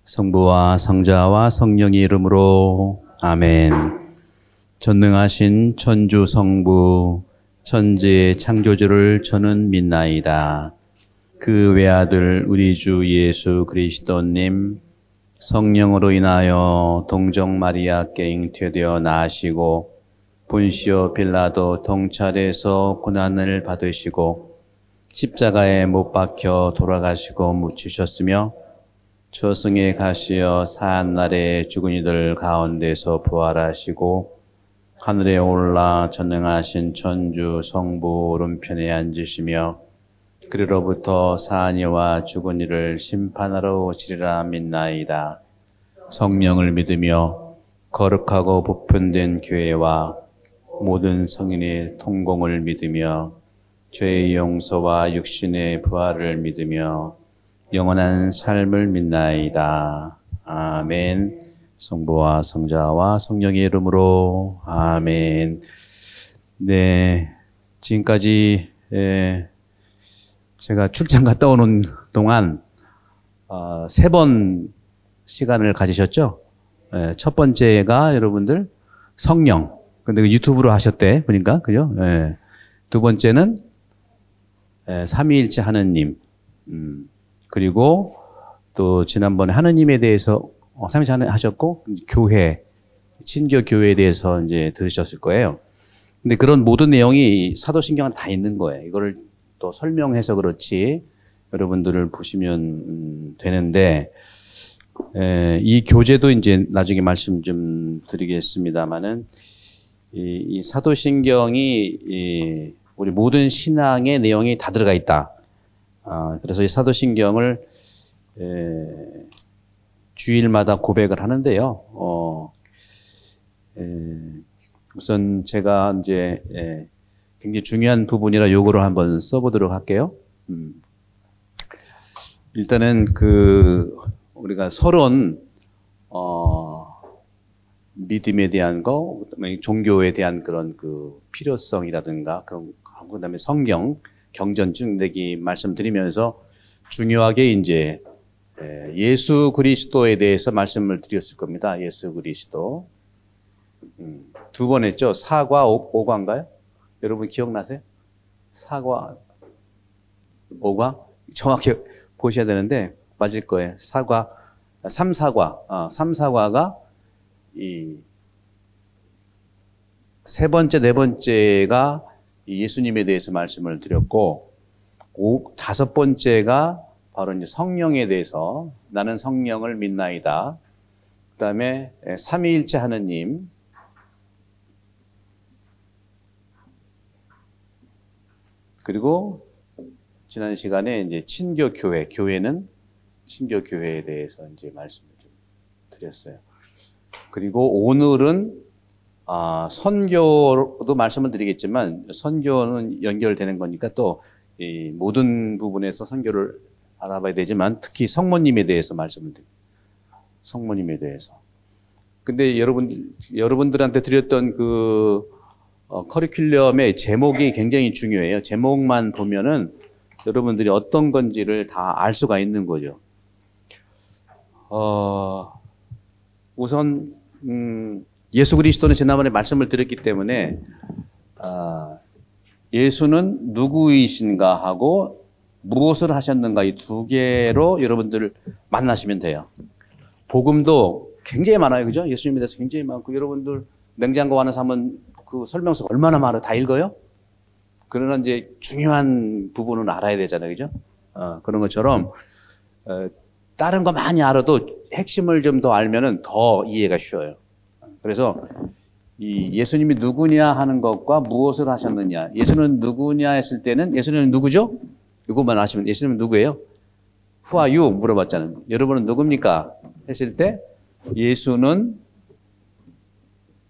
성부와 성자와 성령의 이름으로 아멘. 전능하신 천주 성부 천지의 창조주를 저는 믿나이다. 그 외아들 우리 주 예수 그리스도님 성령으로 인하여 동정 마리아께 잉태되어 나시고 본시오 빌라도 통찰에서 고난을 받으시고 십자가에 못 박혀 돌아가시고 묻히셨으며 저승에 가시어 사한날에 죽은 이들 가운데서 부활하시고 하늘에 올라 전능하신 천주 성부 오른편에 앉으시며 그리로부터 사한이와 죽은 이를 심판하러 오시리라 믿나이다. 성령을 믿으며 거룩하고 보편된 교회와 모든 성인의 통공을 믿으며 죄의 용서와 육신의 부활을 믿으며 영원한 삶을 믿나이다. 아멘. 성부와 성자와 성령의 이름으로 아멘. 네, 지금까지 제가 출장 갔다 오는 동안 3번 시간을 가지셨죠? 첫 번째가 여러분들 성령. 근데 유튜브로 하셨대 보니까 그죠? 두 번째는 삼위일체 하느님. 그리고 또 지난번에 하느님에 대해서 삼위일체 하셨고 교회, 친교 교회에 대해서 이제 들으셨을 거예요. 근데 그런 모든 내용이 사도신경에 다 있는 거예요. 이거를 또 설명해서 그렇지 여러분들을 보시면 되는데 이 교재도 이제 나중에 말씀 좀 드리겠습니다만은 이 사도신경이 우리 모든 신앙의 내용이 다 들어가 있다. 그래서 이 사도신경을 주일마다 고백을 하는데요. 우선 제가 이제 굉장히 중요한 부분이라 요거를 한번 써보도록 할게요. 일단은 우리가 서론 믿음에 대한 거, 종교에 대한 그런 필요성이라든가 그다음에 성경 경전증 내기 말씀드리면서 중요하게 이제 예수 그리스도에 대해서 말씀을 드렸을 겁니다. 예수 그리스도. 두 번 했죠. 사과 오과인가요? 여러분 기억나세요? 사과 오과? 정확히 보셔야 되는데 맞을 거예요. 사과, 삼사과. 삼사과가 이 세 번째, 네 번째가 예수님에 대해서 말씀을 드렸고, 다섯 번째가 바로 이제 성령에 대해서 나는 성령을 믿나이다. 그 다음에 삼위일체 하느님, 그리고 지난 시간에 이제 친교 교회, 교회는 친교 교회에 대해서 이제 말씀을 좀 드렸어요. 그리고 오늘은 선교도 말씀을 드리겠지만 선교는 연결되는 거니까 또 이 모든 부분에서 선교를 알아봐야 되지만 특히 성모님에 대해서 말씀을 드립니다. 성모님에 대해서. 근데 여러분들한테 드렸던 커리큘럼의 제목이 굉장히 중요해요. 제목만 보면은 여러분들이 어떤 건지를 다 알 수가 있는 거죠. 우선 예수 그리스도는 지난번에 말씀을 드렸기 때문에 예수는 누구이신가 하고 무엇을 하셨는가 이 두 개로 여러분들 만나시면 돼요. 복음도 굉장히 많아요. 그죠? 예수님에 대해서 굉장히 많고 여러분들 냉장고 안에 사면 그 설명서 얼마나 많아 다 읽어요? 그러나 이제 중요한 부분은 알아야 되잖아요. 그죠? 그런 것처럼 다른 거 많이 알아도 핵심을 좀 더 알면은 더 이해가 쉬워요. 그래서 이 예수님이 누구냐 하는 것과 무엇을 하셨느냐. 예수는 누구냐 했을 때는 예수님은 누구죠? 이것만 아시면 예수님은 누구예요? Who are you? 물어봤잖아요. 여러분은 누굽니까? 했을 때 예수는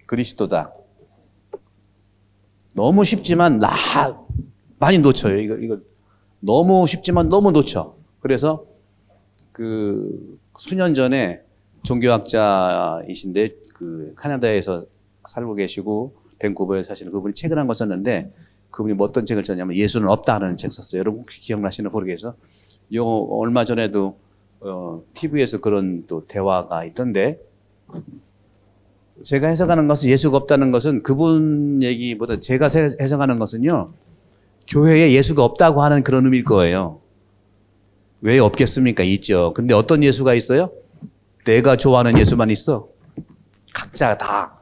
그리스도다. 너무 쉽지만 많이 놓쳐요. 이거 너무 쉽지만 너무 놓쳐. 그래서 수년 전에 종교학자이신데 캐나다에서 살고 계시고 밴쿠버에 사시는 그분이 책을 한 거 썼는데 그분이 어떤 책을 썼냐면 예수는 없다는 책 썼어요. 여러분 혹시 기억나시나 모르겠어요. 얼마 전에도 TV에서 그런 또 대화가 있던데, 제가 해석하는 것은 예수가 없다는 것은 그분 얘기보다 제가 해석하는 것은요, 교회에 예수가 없다고 하는 그런 의미일 거예요. 왜 없겠습니까? 있죠. 근데 어떤 예수가 있어요? 내가 좋아하는 예수만 있어. 각자 다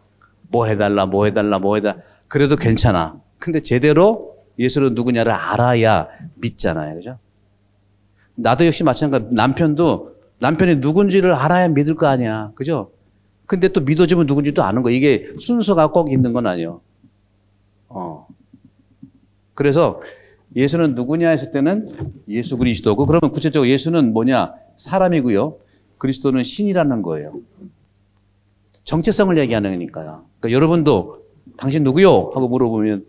뭐 해달라, 뭐 해달라, 뭐 해달라. 그래도 괜찮아. 근데 제대로 예수는 누구냐를 알아야 믿잖아요. 그죠? 나도 역시 마찬가지. 남편이 누군지를 알아야 믿을 거 아니야. 그죠? 근데 또 믿어주면 누군지도 아는 거. 이게 순서가 꼭 있는 건 아니에요. 그래서 예수는 누구냐 했을 때는 예수 그리스도고, 그러면 구체적으로 예수는 뭐냐? 사람이고요. 그리스도는 신이라는 거예요. 정체성을 얘기하는 거니까요. 그러니까 여러분도 당신 누구요? 하고 물어보면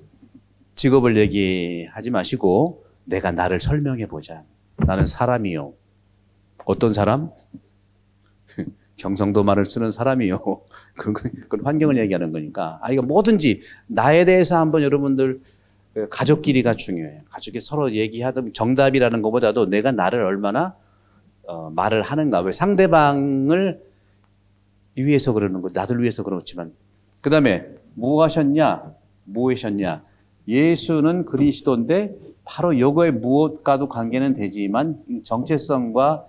직업을 얘기하지 마시고 내가 나를 설명해 보자. 나는 사람이요. 어떤 사람? 경상도 말을 쓰는 사람이요. 그건 환경을 얘기하는 거니까. 이거 뭐든지 나에 대해서 한번 여러분들 가족끼리가 중요해요. 가족이 서로 얘기하던 정답이라는 것보다도 내가 나를 얼마나 말을 하는가. 왜 상대방을 위해서 그러는 거, 나를 위해서 그렇지만. 그 다음에 뭐 하셨냐? 뭐 하셨냐? 예수는 그리스도인데 바로 이거에 무엇과도 관계는 되지만 정체성과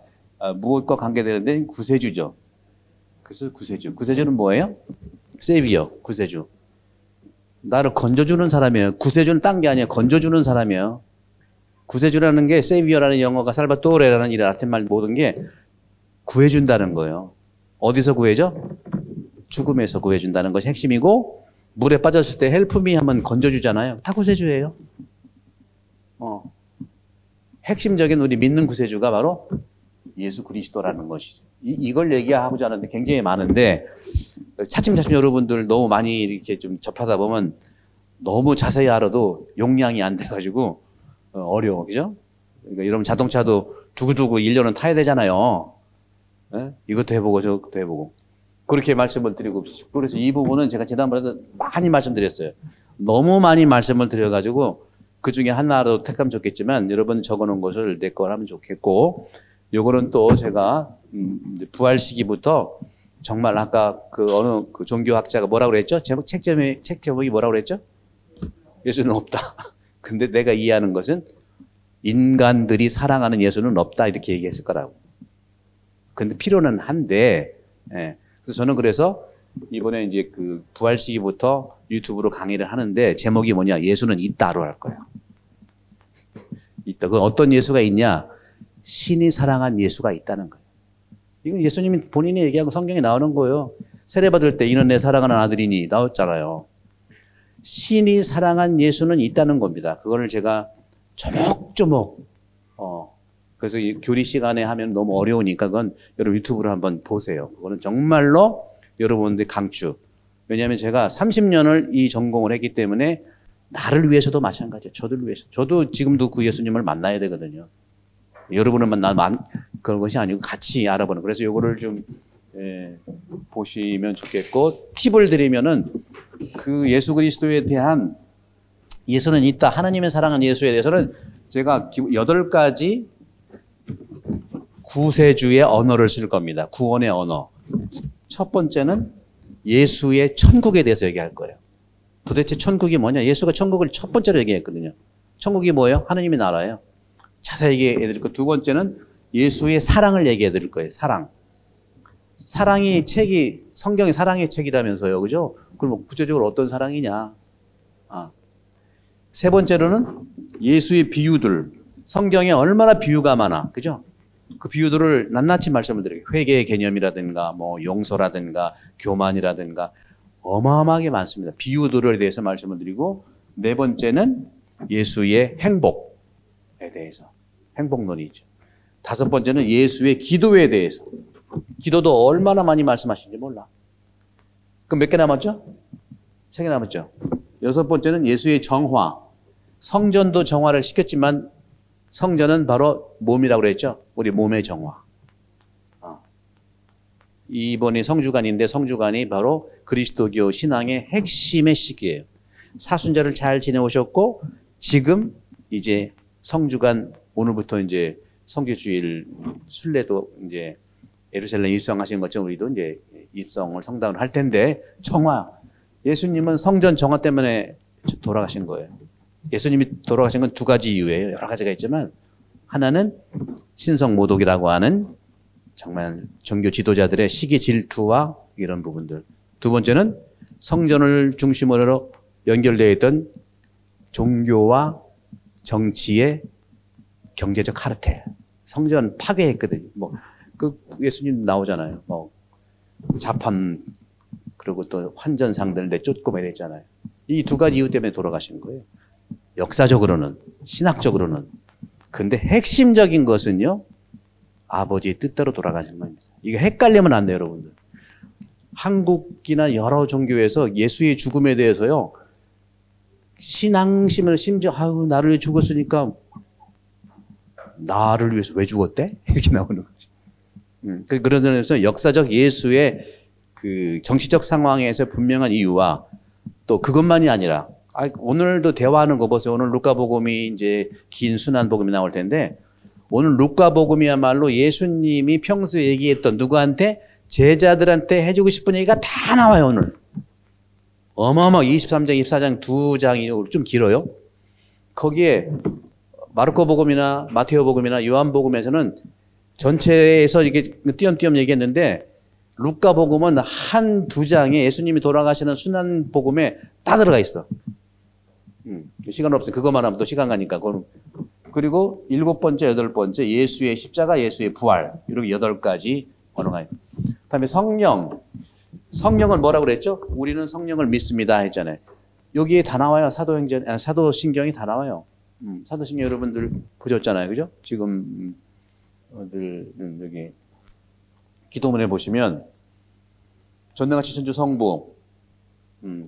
무엇과 관계되는데 구세주죠. 그래서 구세주. 구세주는 뭐예요? 세비어, 구세주. 나를 건져주는 사람이에요. 구세주는 딴 게 아니에요. 건져주는 사람이에요. 구세주라는 게 세비어라는 영어가 살바토레라는 이 라틴 말 모든 게 구해준다는 거예요. 어디서 구해줘? 죽음에서 구해준다는 것이 핵심이고, 물에 빠졌을 때 헬프미 하면 건져주잖아요. 다 구세주예요. 핵심적인 우리 믿는 구세주가 바로 예수 그리스도라는 것이죠. 이걸 얘기하고자 하는데 굉장히 많은데, 차츰차츰 여러분들 너무 많이 이렇게 좀 접하다 보면 너무 자세히 알아도 용량이 안 돼가지고 어려워. 그죠? 그러니까 여러분 자동차도 두고두고 1년은 타야 되잖아요. 네? 이것도 해보고 저것도 해보고. 그렇게 말씀을 드리고, 그래서 이 부분은 제가 지난번에도 많이 말씀드렸어요. 너무 많이 말씀을 드려가지고 그 중에 하나로 택하면 좋겠지만 여러분 적어놓은 것을 내 걸 하면 좋겠고, 요거는 또 제가 부활 시기부터 정말 아까 어느 종교학자가 뭐라고 그랬죠? 책 제목이 뭐라고 그랬죠? 예수는 없다. 근데 내가 이해하는 것은 인간들이 사랑하는 예수는 없다 이렇게 얘기했을 거라고. 근데 필요는 한데, 예. 그래서 저는 이번에 이제 부활 시기부터 유튜브로 강의를 하는데 제목이 뭐냐? 예수는 있다로 할 거예요. 있다. 그 어떤 예수가 있냐? 신이 사랑한 예수가 있다는 거예요. 이건 예수님이 본인이 얘기하고 성경에 나오는 거예요. 세례받을 때 이는 내 사랑하는 아들이니 나왔잖아요. 신이 사랑한 예수는 있다는 겁니다. 그거를 제가 조목조목 그래서 이 교리 시간에 하면 너무 어려우니까 그건 여러분 유튜브로 한번 보세요. 그거는 정말로 여러분들 강추. 왜냐하면 제가 30년을 이 전공을 했기 때문에 나를 위해서도 마찬가지예요. 저를 위해서. 저도 지금도 그 예수님을 만나야 되거든요. 여러분은 그런 것이 아니고 같이 알아보는. 그래서 요거를 좀 보시면 좋겠고, 팁을 드리면은 그 예수 그리스도에 대한 예수는 있다. 하나님의 사랑한 예수에 대해서는 제가 8가지 구세주의 언어를 쓸 겁니다. 구원의 언어. 첫 번째는 예수의 천국에 대해서 얘기할 거예요. 도대체 천국이 뭐냐? 예수가 천국을 첫 번째로 얘기했거든요. 천국이 뭐예요? 하나님의 나라예요. 자세히 얘기해 드릴 거. 두 번째는 예수의 사랑을 얘기해 드릴 거예요. 사랑. 성경이 사랑의 책이라면서요. 그죠? 그럼 구체적으로 어떤 사랑이냐? 세 번째로는 예수의 비유들. 성경에 얼마나 비유가 많아. 그죠? 그 비유들을 낱낱이 말씀을 드려요. 회개의 개념이라든가, 용서라든가, 교만이라든가, 어마어마하게 많습니다. 비유들에 대해서 말씀을 드리고, 네 번째는 예수의 행복에 대해서. 행복론이죠. 다섯 번째는 예수의 기도에 대해서. 기도도 얼마나 많이 말씀하시는지 몰라. 그럼 몇 개 남았죠? 3개 남았죠? 여섯 번째는 예수의 정화. 성전도 정화를 시켰지만 성전은 바로 몸이라고 그랬죠? 우리 몸의 정화. 이번이 성주간인데 성주간이 바로 그리스도교 신앙의 핵심의 시기예요. 사순절을 잘 지내오셨고 지금 이제 성주간 오늘부터 이제 성교주일 순례도 이제 예루살렘 입성하신 것처럼 우리도 이제 입성을 성당으로 할 텐데 정화. 예수님은 성전 정화 때문에 돌아가신 거예요. 예수님이 돌아가신 건 두 가지 이유예요. 여러 가지가 있지만 하나는 신성모독이라고 하는 정말 종교 지도자들의 시기 질투와 이런 부분들. 두 번째는 성전을 중심으로 연결되어 있던 종교와 정치의 경제적 카르텔. 성전 파괴했거든요. 예수님 나오잖아요. 자판, 그리고 또 환전상들 내쫓고 막 이랬잖아요. 이 두 가지 이유 때문에 돌아가신 거예요. 역사적으로는, 신학적으로는. 근데 핵심적인 것은요, 아버지의 뜻대로 돌아가신 겁니다. 이게 헷갈리면 안 돼요, 여러분들. 한국이나 여러 종교에서 예수의 죽음에 대해서요, 신앙심을 심지어, 나를 위해 죽었으니까, 나를 위해서 왜 죽었대? 이렇게 나오는 거죠. 그런 점에서 역사적 예수의 그 정치적 상황에서 분명한 이유와 또 그것만이 아니라, 오늘도 대화하는 거 보세요. 오늘 루카복음이 이제 긴 순환복음이 나올 텐데, 오늘 루카복음이야말로 예수님이 평소에 얘기했던 누구한테? 제자들한테 해주고 싶은 얘기가 다 나와요, 오늘. 어마어마 23장, 24장 두 장이 좀 길어요. 거기에 마르코복음이나 마테오복음이나 요한복음에서는 전체에서 이렇게 띄엄띄엄 얘기했는데 루카복음은 한 두 장에 예수님이 돌아가시는 순환복음에 다 들어가 있어. 시간 없으니 그것만 하면 또 시간 가니까. 그리고 7번째, 8번째 예수의 십자가, 예수의 부활 이렇게 8가지 언어가 있고. 그다음에 성령. 성령은 뭐라고 그랬죠? 우리는 성령을 믿습니다 했잖아요. 여기에 다 나와요. 사도신경이 다 나와요. 사도신경 여러분들 보셨잖아요. 그죠? 지금 여기 기도문에 보시면 전능하신 천주 성부,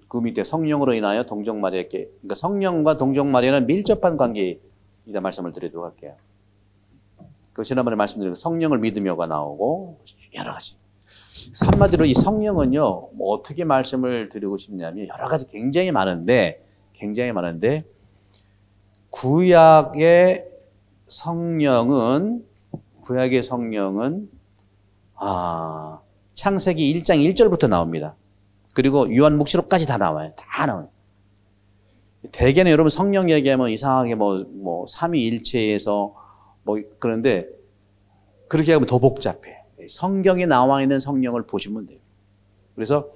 그 밑에 성령으로 인하여 동정마리아께, 그러니까 성령과 동정마리아는 밀접한 관계이다 말씀을 드리도록 할게요. 그 지난번에 말씀드린 성령을 믿으며가 나오고 여러 가지. 한마디로 이 성령은요, 어떻게 말씀을 드리고 싶냐면 여러 가지 굉장히 많은데 구약의 성령은 창세기 1장 1절부터 나옵니다. 그리고 요한묵시록까지 다 나와요. 다 나와요. 대개는 여러분 성령 얘기하면 이상하게 삼위일체에서 그런데 그렇게 하면 더 복잡해. 성경에 나와 있는 성령을 보시면 돼요. 그래서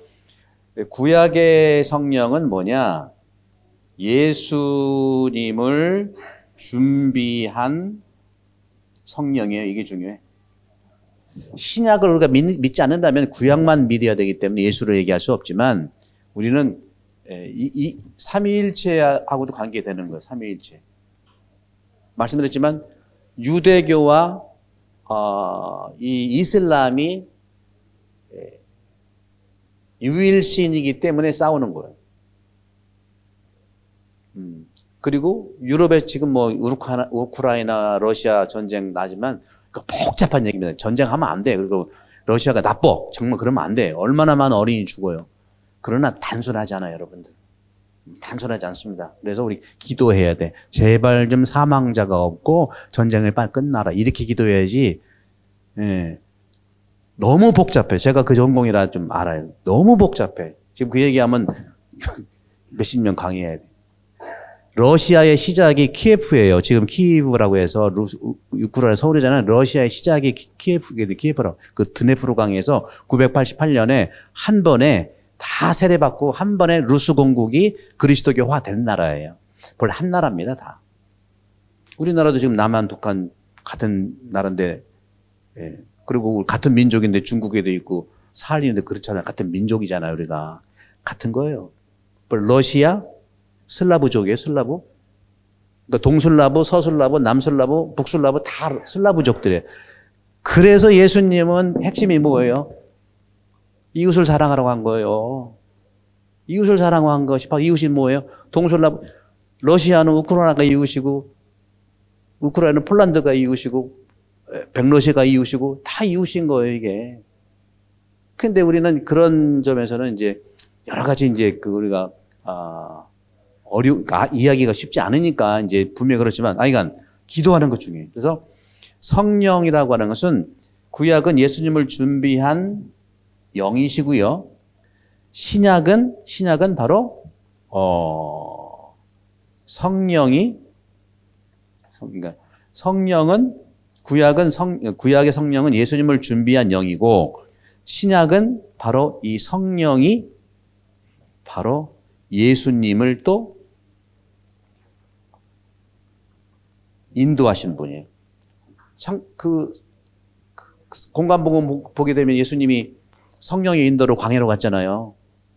구약의 성령은 뭐냐? 예수님을 준비한 성령이에요. 이게 중요해. 신약을 우리가 믿지 않는다면 구약만 믿어야 되기 때문에 예수를 얘기할 수 없지만 우리는 이 삼위일체하고도 관계되는 거예요. 삼위일체. 말씀드렸지만 유대교와 이 이슬람이 유일신이기 때문에 싸우는 거예요. 그리고 유럽에 지금 우크라이나, 러시아 전쟁 나지만 복잡한 얘기입니다. 전쟁하면 안 돼. 그리고 러시아가 나빠. 정말 그러면 안 돼. 얼마나 많은 어린이 죽어요. 그러나 단순하잖아요, 여러분들. 단순하지 않습니다. 그래서 우리 기도해야 돼. 제발 좀 사망자가 없고 전쟁을 빨리 끝나라. 이렇게 기도해야지. 예. 너무 복잡해. 제가 그 전공이라 좀 알아요. 너무 복잡해. 지금 그 얘기하면 몇십 년 강의해야 돼. 러시아의 시작이 키예프예요. 지금 키이브라고 해서 우크라이나 서울이잖아요. 러시아의 시작이 키예프라고. 그 드네프로 강에서 988년에 한 번에 다 세례받고 한 번에 루스 공국이 그리스도교화 된 나라예요. 원래 한 나라입니다, 다. 우리나라도 지금 남한, 북한 같은 나라인데, 예. 그리고 같은 민족인데 중국에도 있고 사할리는데 그렇잖아요. 같은 민족이잖아요, 우리가. 같은 거예요. 러시아, 슬라브족이에요, 슬라브. 그러니까 동슬라브, 서슬라브, 남슬라브, 북슬라브 다 슬라브족들이에요. 그래서 예수님은 핵심이 뭐예요? 이웃을 사랑하라고 한 거예요. 이웃을 사랑한 것이 바로 이웃이 뭐예요? 동슬라브, 러시아는 우크라이나가 이웃이고, 우크라이나는 폴란드가 이웃이고, 백러시아가 이웃이고, 다 이웃인 거예요, 이게. 근데 우리는 그런 점에서는 이제 여러 가지 이제 우리가, 이야기가 쉽지 않으니까 이제 분명히 그렇지만, 기도하는 것 중에. 그래서 성령이라고 하는 것은 구약은 예수님을 준비한 영이시고요. 신약은 바로 성령이 그러니까 구약의 성령은 예수님을 준비한 영이고 신약은 바로 이 성령이 바로 예수님을 또 인도하신 분이에요. 공관복음 보게 되면 예수님이 성령의 인도로 광야로 갔잖아요.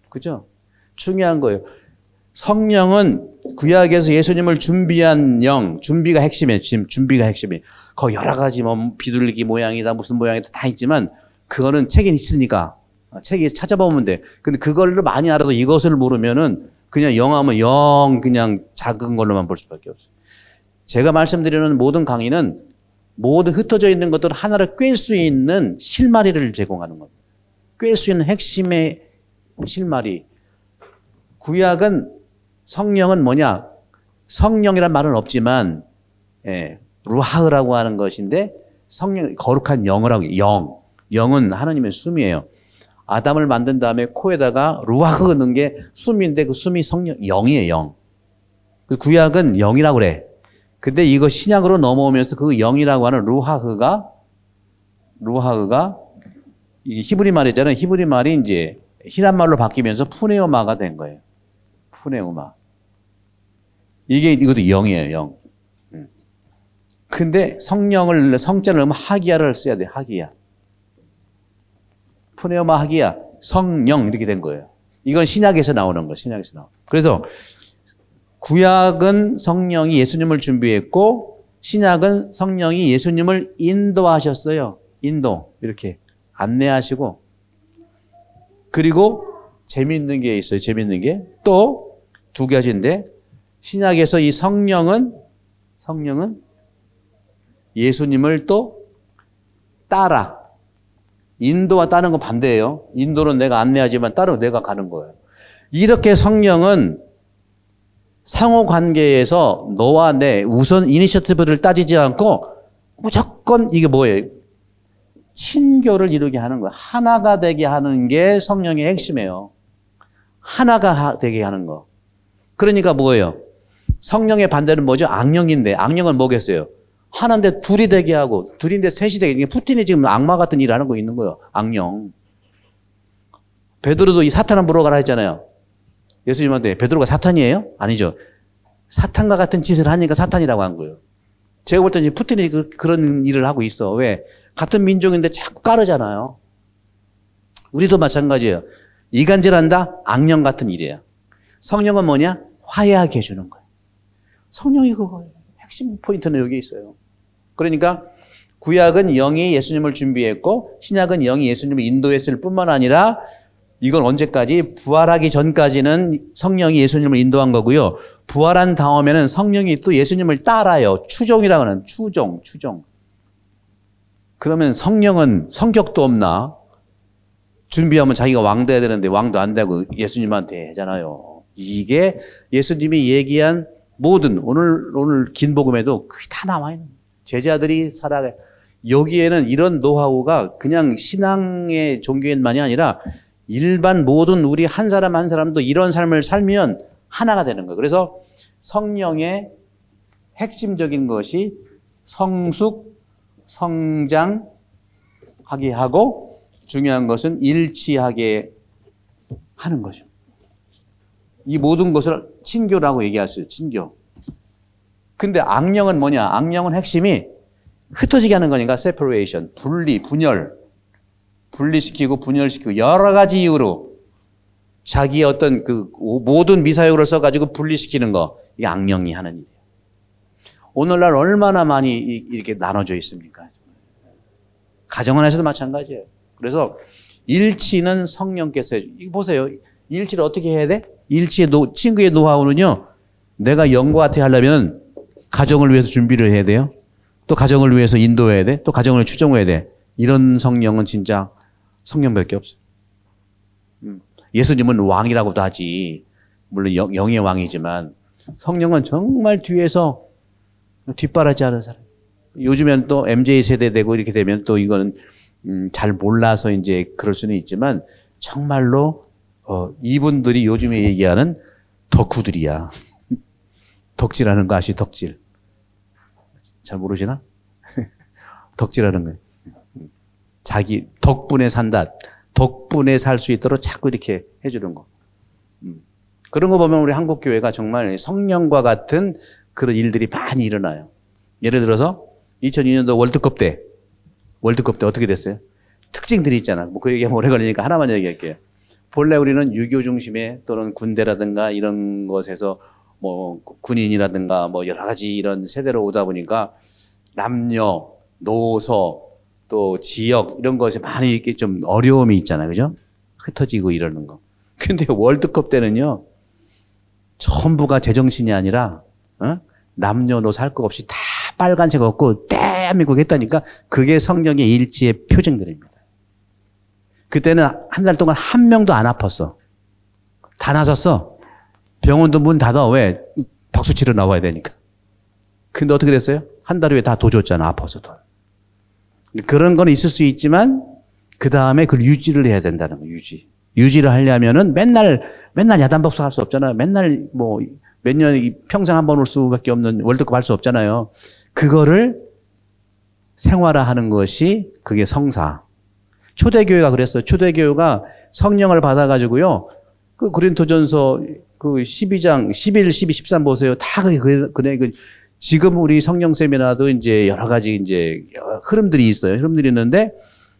그죠? 중요한 거예요. 성령은 구약에서 예수님을 준비한 영, 준비가 핵심이에요. 지금 준비가 핵심이에요. 거기 여러 가지 뭐 비둘기 모양이다, 무슨 모양이다 다 있지만 그거는 책에 있으니까 책에 찾아보면 돼. 근데 그걸로 많이 알아도 이것을 모르면은 그냥 영하면 영 그냥 작은 걸로만 볼 수밖에 없어요. 제가 말씀드리는 모든 강의는 모든 흩어져 있는 것들을 하나를 꿰 수 있는 실마리를 제공하는 겁니다. 꿰 수 있는 핵심의 실마리. 구약은 성령은 뭐냐? 성령이란 말은 없지만 루하흐라고 하는 것인데 성령 거룩한 영을 하고 영은 하나님의 숨이에요. 아담을 만든 다음에 코에다가 루하흐 넣은 게 숨인데 그 숨이 성령 영이에요. 영. 그 구약은 영이라고 그래. 근데 이거 신약으로 넘어오면서 그 영이라고 하는 루하흐가 이 히브리 말이잖아요. 히브리 말이 이제 히란 말로 바뀌면서 푸네오마가 된 거예요. 푸네오마. 이것도 영이에요, 영. 근데 성자를 넣으면 하기야를 써야 돼, 하기야. 푸네오마 하기야, 성령 이렇게 된 거예요. 이건 신약에서 나오는 거예요, 신약에서 나오는. 그래서 구약은 성령이 예수님을 준비했고 신약은 성령이 예수님을 인도하셨어요. 인도 이렇게 안내하시고 그리고 재미있는 게 있어요. 재미있는 게 또 두 가지인데 신약에서 이 성령은 예수님을 또 따라 인도와 따르는 건 반대예요. 인도는 내가 안내하지만 따로 내가 가는 거예요. 이렇게 성령은 상호관계에서 너와 내 우선 이니셔티브를 따지지 않고 무조건 이게 뭐예요? 친교를 이루게 하는 거예요. 하나가 되게 하는 게 성령의 핵심이에요. 하나가 되게 하는 거. 그러니까 뭐예요? 성령의 반대는 뭐죠? 악령인데 악령은 뭐겠어요? 하나인데 둘이 되게 하고 둘인데 셋이 되게. 푸틴이 지금 악마 같은 일을 하는 거 있는 거예요. 악령. 베드로도 이 사탄을 물어가라 했잖아요. 예수님한테 베드로가 사탄이에요? 아니죠. 사탄과 같은 짓을 하니까 사탄이라고 한 거예요. 제가 볼 때는 푸틴이 그런 일을 하고 있어. 왜? 같은 민족인데 자꾸 까르잖아요. 우리도 마찬가지예요. 이간질한다? 악령 같은 일이에요. 성령은 뭐냐? 화해하게 해주는 거예요. 성령이 그거예요. 핵심 포인트는 여기 있어요. 그러니까 구약은 영이 예수님을 준비했고 신약은 영이 예수님을 인도했을 뿐만 아니라 이건 언제까지? 부활하기 전까지는 성령이 예수님을 인도한 거고요. 부활한 다음에는 성령이 또 예수님을 따라요. 추종이라고 하는 추종. 그러면 성령은 성격도 없나? 준비하면 자기가 왕 돼야 되는데 왕도 안 되고 예수님한테 하잖아요. 이게 예수님이 얘기한 모든 오늘 긴 복음에도 그게 다 나와 있는 거예요. 제자들이 살아가 여기에는 이런 노하우가 그냥 신앙의 종교인만이 아니라 일반 모든 우리 한 사람 한 사람도 이런 삶을 살면 하나가 되는 거예요. 그래서 성령의 핵심적인 것이 성숙, 성장하게 하고 중요한 것은 일치하게 하는 거죠. 이 모든 것을 친교라고 얘기하세요. 친교. 근데 악령은 뭐냐? 악령은 핵심이 흩어지게 하는 거니까 separation, 분리시키고 분열시키고 여러 가지 이유로 자기의 어떤 그 모든 미사역을 써가지고 분리시키는 거. 이게 악령이 하는 일이에요. 오늘날 얼마나 많이 이렇게 나눠져 있습니까? 가정 안에서도 마찬가지예요. 그래서 일치는 성령께서 해줘. 이거 보세요. 일치를 어떻게 해야 돼? 친구의 노하우는요. 내가 영과 같이 하려면 가정을 위해서 준비를 해야 돼요. 또 가정을 위해서 인도해야 돼. 또 가정을 추종해야 돼. 이런 성령은 진짜 성령밖에 없어요. 예수님은 왕이라고도 하지. 물론 영의 왕이지만 성령은 정말 뒤에서 뒷바라지 하는 사람. 요즘엔 또 MZ 세대 되고 이렇게 되면 또 이거는 잘 몰라서 이제 그럴 수는 있지만 정말로 이분들이 요즘에 얘기하는 덕후들이야. 덕질하는 거 아시? 덕질. 잘 모르시나? 덕질하는 거예요. 자기 덕분에 산다. 덕분에 살 수 있도록 자꾸 이렇게 해주는 거. 그런 거 보면 우리 한국 교회가 정말 성령과 같은 그런 일들이 많이 일어나요. 예를 들어서 2002년도 월드컵 때 어떻게 됐어요? 특징들이 있잖아. 뭐 그 얘기하면 오래 걸리니까 하나만 얘기할게요. 본래 우리는 유교 중심의 또는 군대라든가 이런 것에서 뭐 군인이라든가 뭐 여러 가지 이런 세대로 오다 보니까 남녀, 노소, 또 지역 이런 것에 많이 이렇게 좀 어려움이 있잖아요. 그죠? 흩어지고 이러는 거. 근데 월드컵 때는요. 전부가 제정신이 아니라 남녀노소 할 거 없이 다 빨간색 없고 대한민국 했다니까 그게 성령의 일치의 표징들입니다. 그때는 한 달 동안 한 명도 안 아팠어. 다 나섰어. 병원도 문 닫아. 왜? 박수 치러 나와야 되니까. 근데 어떻게 됐어요? 한 달 후에 다 도줬잖아. 아파서도. 그런 건 있을 수 있지만 그 다음에 그걸 유지를 해야 된다는 거예요. 유지를 하려면은 맨날 야단박수 할 수 없잖아요. 맨날 뭐 몇 년 평생 한 번 올 수밖에 없는 월드컵 할 수 없잖아요. 그거를 생활화하는 것이 그게 성사. 초대교회가 그랬어요. 초대교회가 성령을 받아가지고요. 그 고린토전서 그 12장 11, 12, 13 보세요. 다 지금 우리 성령 세미나도 이제 여러 가지 이제 흐름들이 있어요. 흐름들이 있는데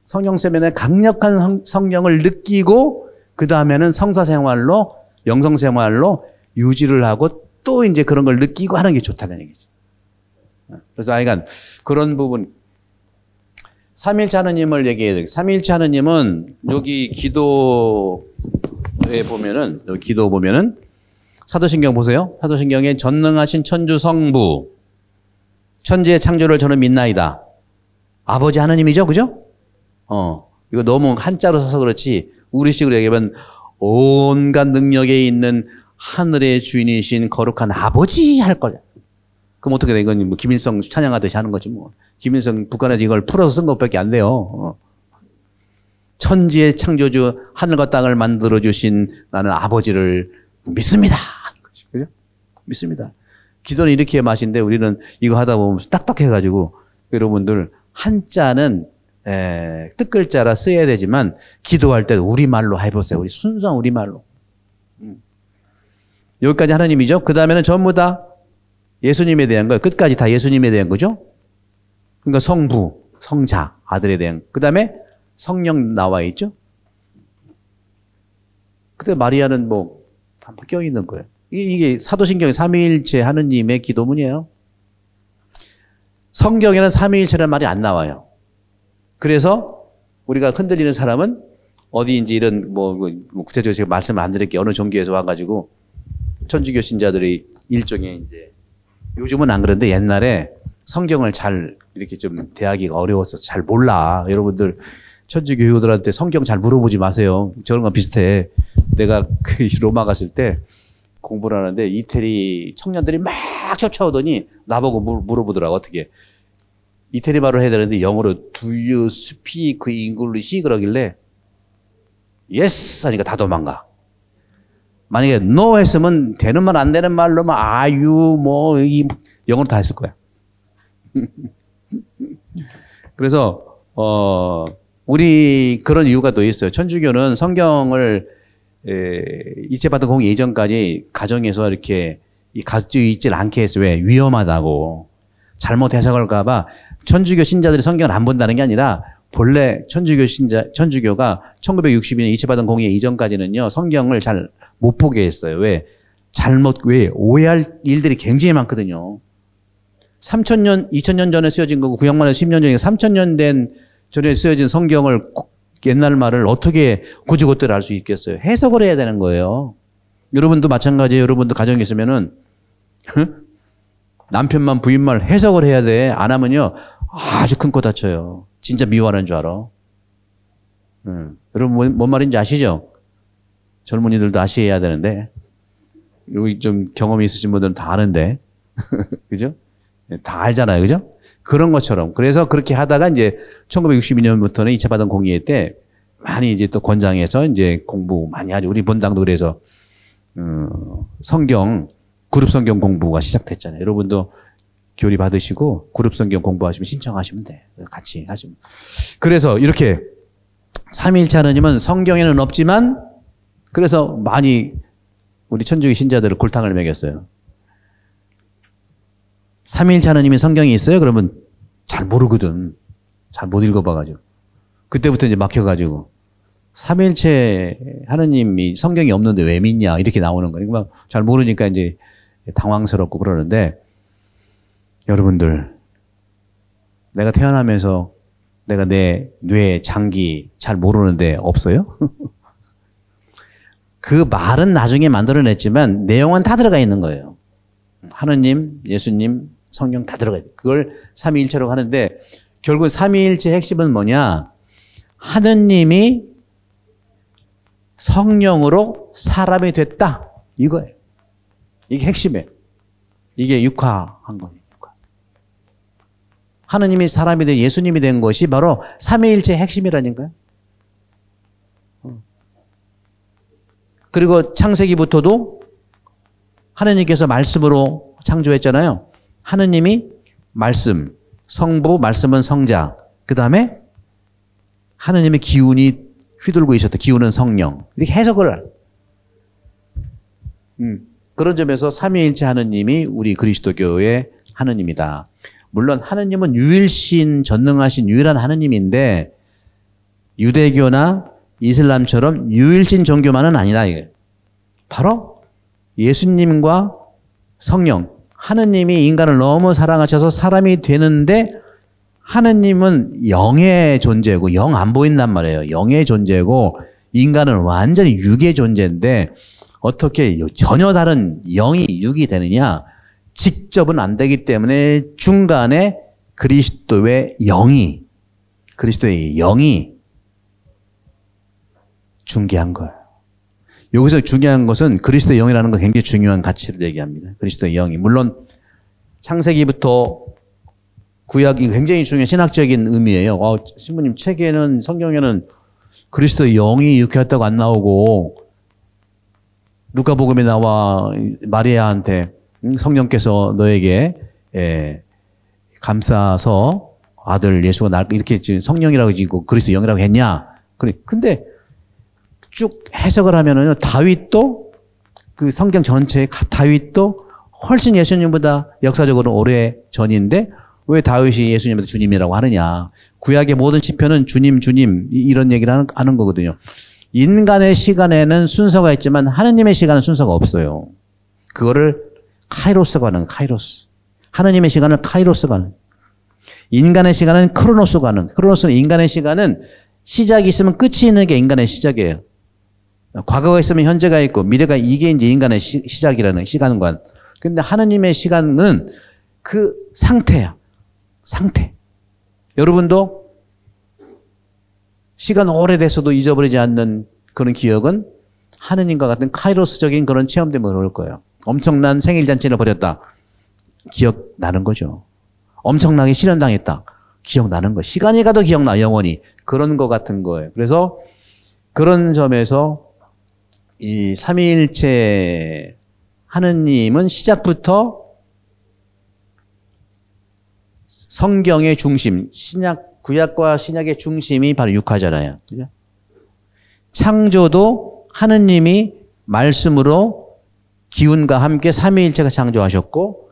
성령 세미나에 강력한 성령을 느끼고 그 다음에는 성사 생활로 영성 생활로 유지를 하고 또 이제 그런 걸 느끼고 하는 게 좋다는 얘기죠. 그래서 하여간 그런 부분 삼일체 하느님을 얘기해야 돼요. 삼일체 하느님은 여기 기도에 보면은 여기 기도 보면은 사도신경 보세요. 사도신경에 전능하신 천주 성부 천지의 창조를 저는 믿나이다. 아버지 하느님이죠, 그죠? 이거 너무 한자로 써서 그렇지 우리식으로 얘기하면 온갖 능력에 있는 하늘의 주인이신 거룩한 아버지 할 거야. 그럼 어떻게 돼? 이건 뭐 김일성 찬양하듯이 하는 거지 뭐. 김일성 북한에서 이걸 풀어서 쓴 것밖에 안 돼요. 천지의 창조주 하늘과 땅을 만들어주신 나는 아버지를 믿습니다. 그죠? 믿습니다. 기도는 이렇게 맛인데 우리는 이거 하다 보면 딱딱해가지고 여러분들 한자는 뜻글자라 써야 되지만 기도할 때 우리말로 해보세요. 우리 순수한 우리말로. 여기까지 하나님이죠. 그 다음에는 전부 다 예수님에 대한 거예요. 끝까지 다 예수님에 대한 거죠. 그러니까 성부, 성자, 아들에 대한. 그 다음에 성령 나와 있죠. 그때 마리아는 뭐 한번 껴있는 거예요. 이게 사도신경의 삼위일체 하느님의 기도문이에요. 성경에는 삼위일체라는 말이 안 나와요. 그래서 우리가 흔들리는 사람은 어디인지 이런 뭐 구체적으로 제가 말씀 안 드릴게요. 어느 종교에서 와가지고 천주교 신자들이 일종의 이제 요즘은 안 그런데 옛날에 성경을 잘 이렇게 좀 대하기가 어려워서 잘 몰라. 여러분들 천주교 교우들한테 성경 잘 물어보지 마세요. 저런 건 비슷해. 내가 그 로마 갔을 때 공부를 하는데 이태리 청년들이 막 쫓아오더니 나보고 물어보더라고. 어떻게 이태리 말을 해야 되는데 영어로 Do you speak English? 그러길래 Yes 하니까 다 도망가. 만약에 no 했으면 되는 말 안 되는 말로 막 are you 뭐 이 영어로 다 했을 거야. 그래서 우리 그런 이유가 또 있어요. 천주교는 성경을 이체받은 공의 이전까지 가정에서 이렇게 가지고 있질 않게 했어요. 왜? 위험하다고. 잘못 해석할까봐 천주교 신자들이 성경을 안 본다는 게 아니라 본래 천주교가 1962년 이체받은 공의 이전까지는요 성경을 잘 못 보게 했어요. 왜? 왜? 오해할 일들이 굉장히 많거든요. 3,000년, 2,000년 전에 쓰여진 거고 구약만은 10년 전이니까 3,000년 전에 쓰여진 성경을 옛날 말을 어떻게 고지고대로 알 수 있겠어요? 해석을 해야 되는 거예요. 여러분도 마찬가지예요. 여러분도 가정에 있으면은 남편만 부인말 해석을 해야 돼. 안 하면요 아주 큰 코 다쳐요. 진짜 미워하는 줄 알아. 여러분 뭔 말인지 아시죠? 젊은이들도 아셔야 되는데 여기 좀 경험이 있으신 분들은 다 아는데 그죠? 다 알잖아요. 그죠? 그런 것처럼. 그래서 그렇게 하다가 이제 1962년부터는 2차 바단 공의회 때 많이 이제 또 권장해서 이제 공부 많이 하죠. 우리 본당도 그래서, 성경, 그룹 성경 공부가 시작됐잖아요. 여러분도 교리 받으시고 그룹 성경 공부하시면 신청하시면 돼. 같이 하시면. 그래서 이렇게 삼위일체 하느님은 성경에는 없지만 그래서 많이 우리 천주교 신자들을 골탕을 먹였어요. 삼위일체 하느님이 성경에 있어요? 그러면 잘 모르거든. 잘 못 읽어봐가지고. 그때부터 이제 막혀가지고. 삼위일체 하느님이 성경이 없는데 왜 믿냐 이렇게 나오는 거니까 잘 모르니까 이제 당황스럽고 그러는데 여러분들 내가 태어나면서 내가 내 뇌, 장기 잘 모르는데 없어요? 그 말은 나중에 만들어냈지만 내용은 다 들어가 있는 거예요. 하느님, 예수님, 성경 다 들어가 있어요. 그걸 삼위일체라고 하는데 결국 삼위일체 핵심은 뭐냐? 하느님이 성령으로 사람이 됐다. 이거예요. 이게 핵심이에요. 이게 육화한 거예요. 하느님이 사람이 된 예수님이 된 것이 바로 삼위일체의 핵심이라니까요. 그리고 창세기부터도 하느님께서 말씀으로 창조했잖아요. 하느님이 말씀, 성부, 말씀은 성자. 그 다음에 하느님의 기운이 휘둘고 있었다. 기운은 성령. 이렇게 해석을. 그런 점에서 삼위일체 하느님이 우리 그리스도교의 하느님이다. 물론 하느님은 유일신, 전능하신 유일한 하느님인데 유대교나 이슬람처럼 유일신 종교만은 아니다. 이게 바로 예수님과 성령, 하느님이 인간을 너무 사랑하셔서 사람이 되는데 하느님은 영의 존재고 영 안 보인단 말이에요. 영의 존재고 인간은 완전히 육의 존재인데 어떻게 전혀 다른 영이 육이 되느냐? 직접은 안 되기 때문에 중간에 그리스도의 영이 중개한 거예요. 여기서 중요한 것은 그리스도의 영이라는 건 굉장히 중요한 가치를 얘기합니다. 그리스도의 영이. 물론 창세기부터 구약이 굉장히 중요한 신학적인 의미예요. 신부님 책에는 성경에는 그리스도의 영이 육회했다고 안 나오고 누가복음에 나와 마리아한테 성령께서 너에게 감싸서 아들 예수가 날 이렇게 성령이라고 지고 그리스도 영이라고 했냐? 근데 쭉 해석을 하면은요 다윗도 그 성경 전체에 다윗도 훨씬 예수님보다 역사적으로 오래 전인데 왜 다윗이 예수님보다 주님이라고 하느냐? 구약의 모든 시편은 주님 이런 얘기를 하는 거거든요. 인간의 시간에는 순서가 있지만 하느님의 시간은 순서가 없어요. 그거를 카이로스가 하는 카이로스. 하느님의 시간을 카이로스가 하는. 인간의 시간은 크로노스가 하는. 크로노스는 인간의 시간은 시작이 있으면 끝이 있는 게 인간의 시작이에요. 과거가 있으면 현재가 있고 미래가 이게 이제 인간의 시작이라는 시간관. 근데 하느님의 시간은 그 상태야. 상태. 여러분도 시간 오래돼서도 잊어버리지 않는 그런 기억은 하느님과 같은 카이로스적인 그런 체험 때문에 그럴 거예요. 엄청난 생일잔치를 벌였다. 기억나는 거죠. 엄청나게 실현당했다. 기억나는 거. 시간이 가도 기억나, 영원히. 그런 거 같은 거예요. 그래서 그런 점에서 이 삼위일체 하느님은 시작부터 성경의 중심, 구약과 신약의 중심이 바로 육화잖아요. 그죠? 창조도 하느님이 말씀으로 기운과 함께 삼위일체가 창조하셨고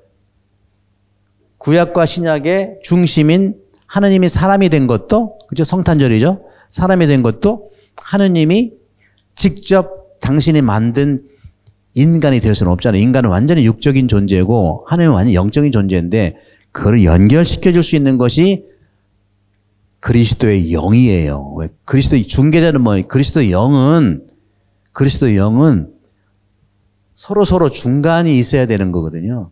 구약과 신약의 중심인 하느님이 사람이 된 것도 그죠? 성탄절이죠. 사람이 된 것도 하느님이 직접 당신이 만든 인간이 될 수는 없잖아요. 인간은 완전히 육적인 존재고 하느님은 완전히 영적인 존재인데 그걸 연결시켜 줄 수 있는 것이 그리스도의 영이에요. 왜? 그리스도의 중개자는 뭐예요? 그리스도의 영은 서로 중간이 있어야 되는 거거든요.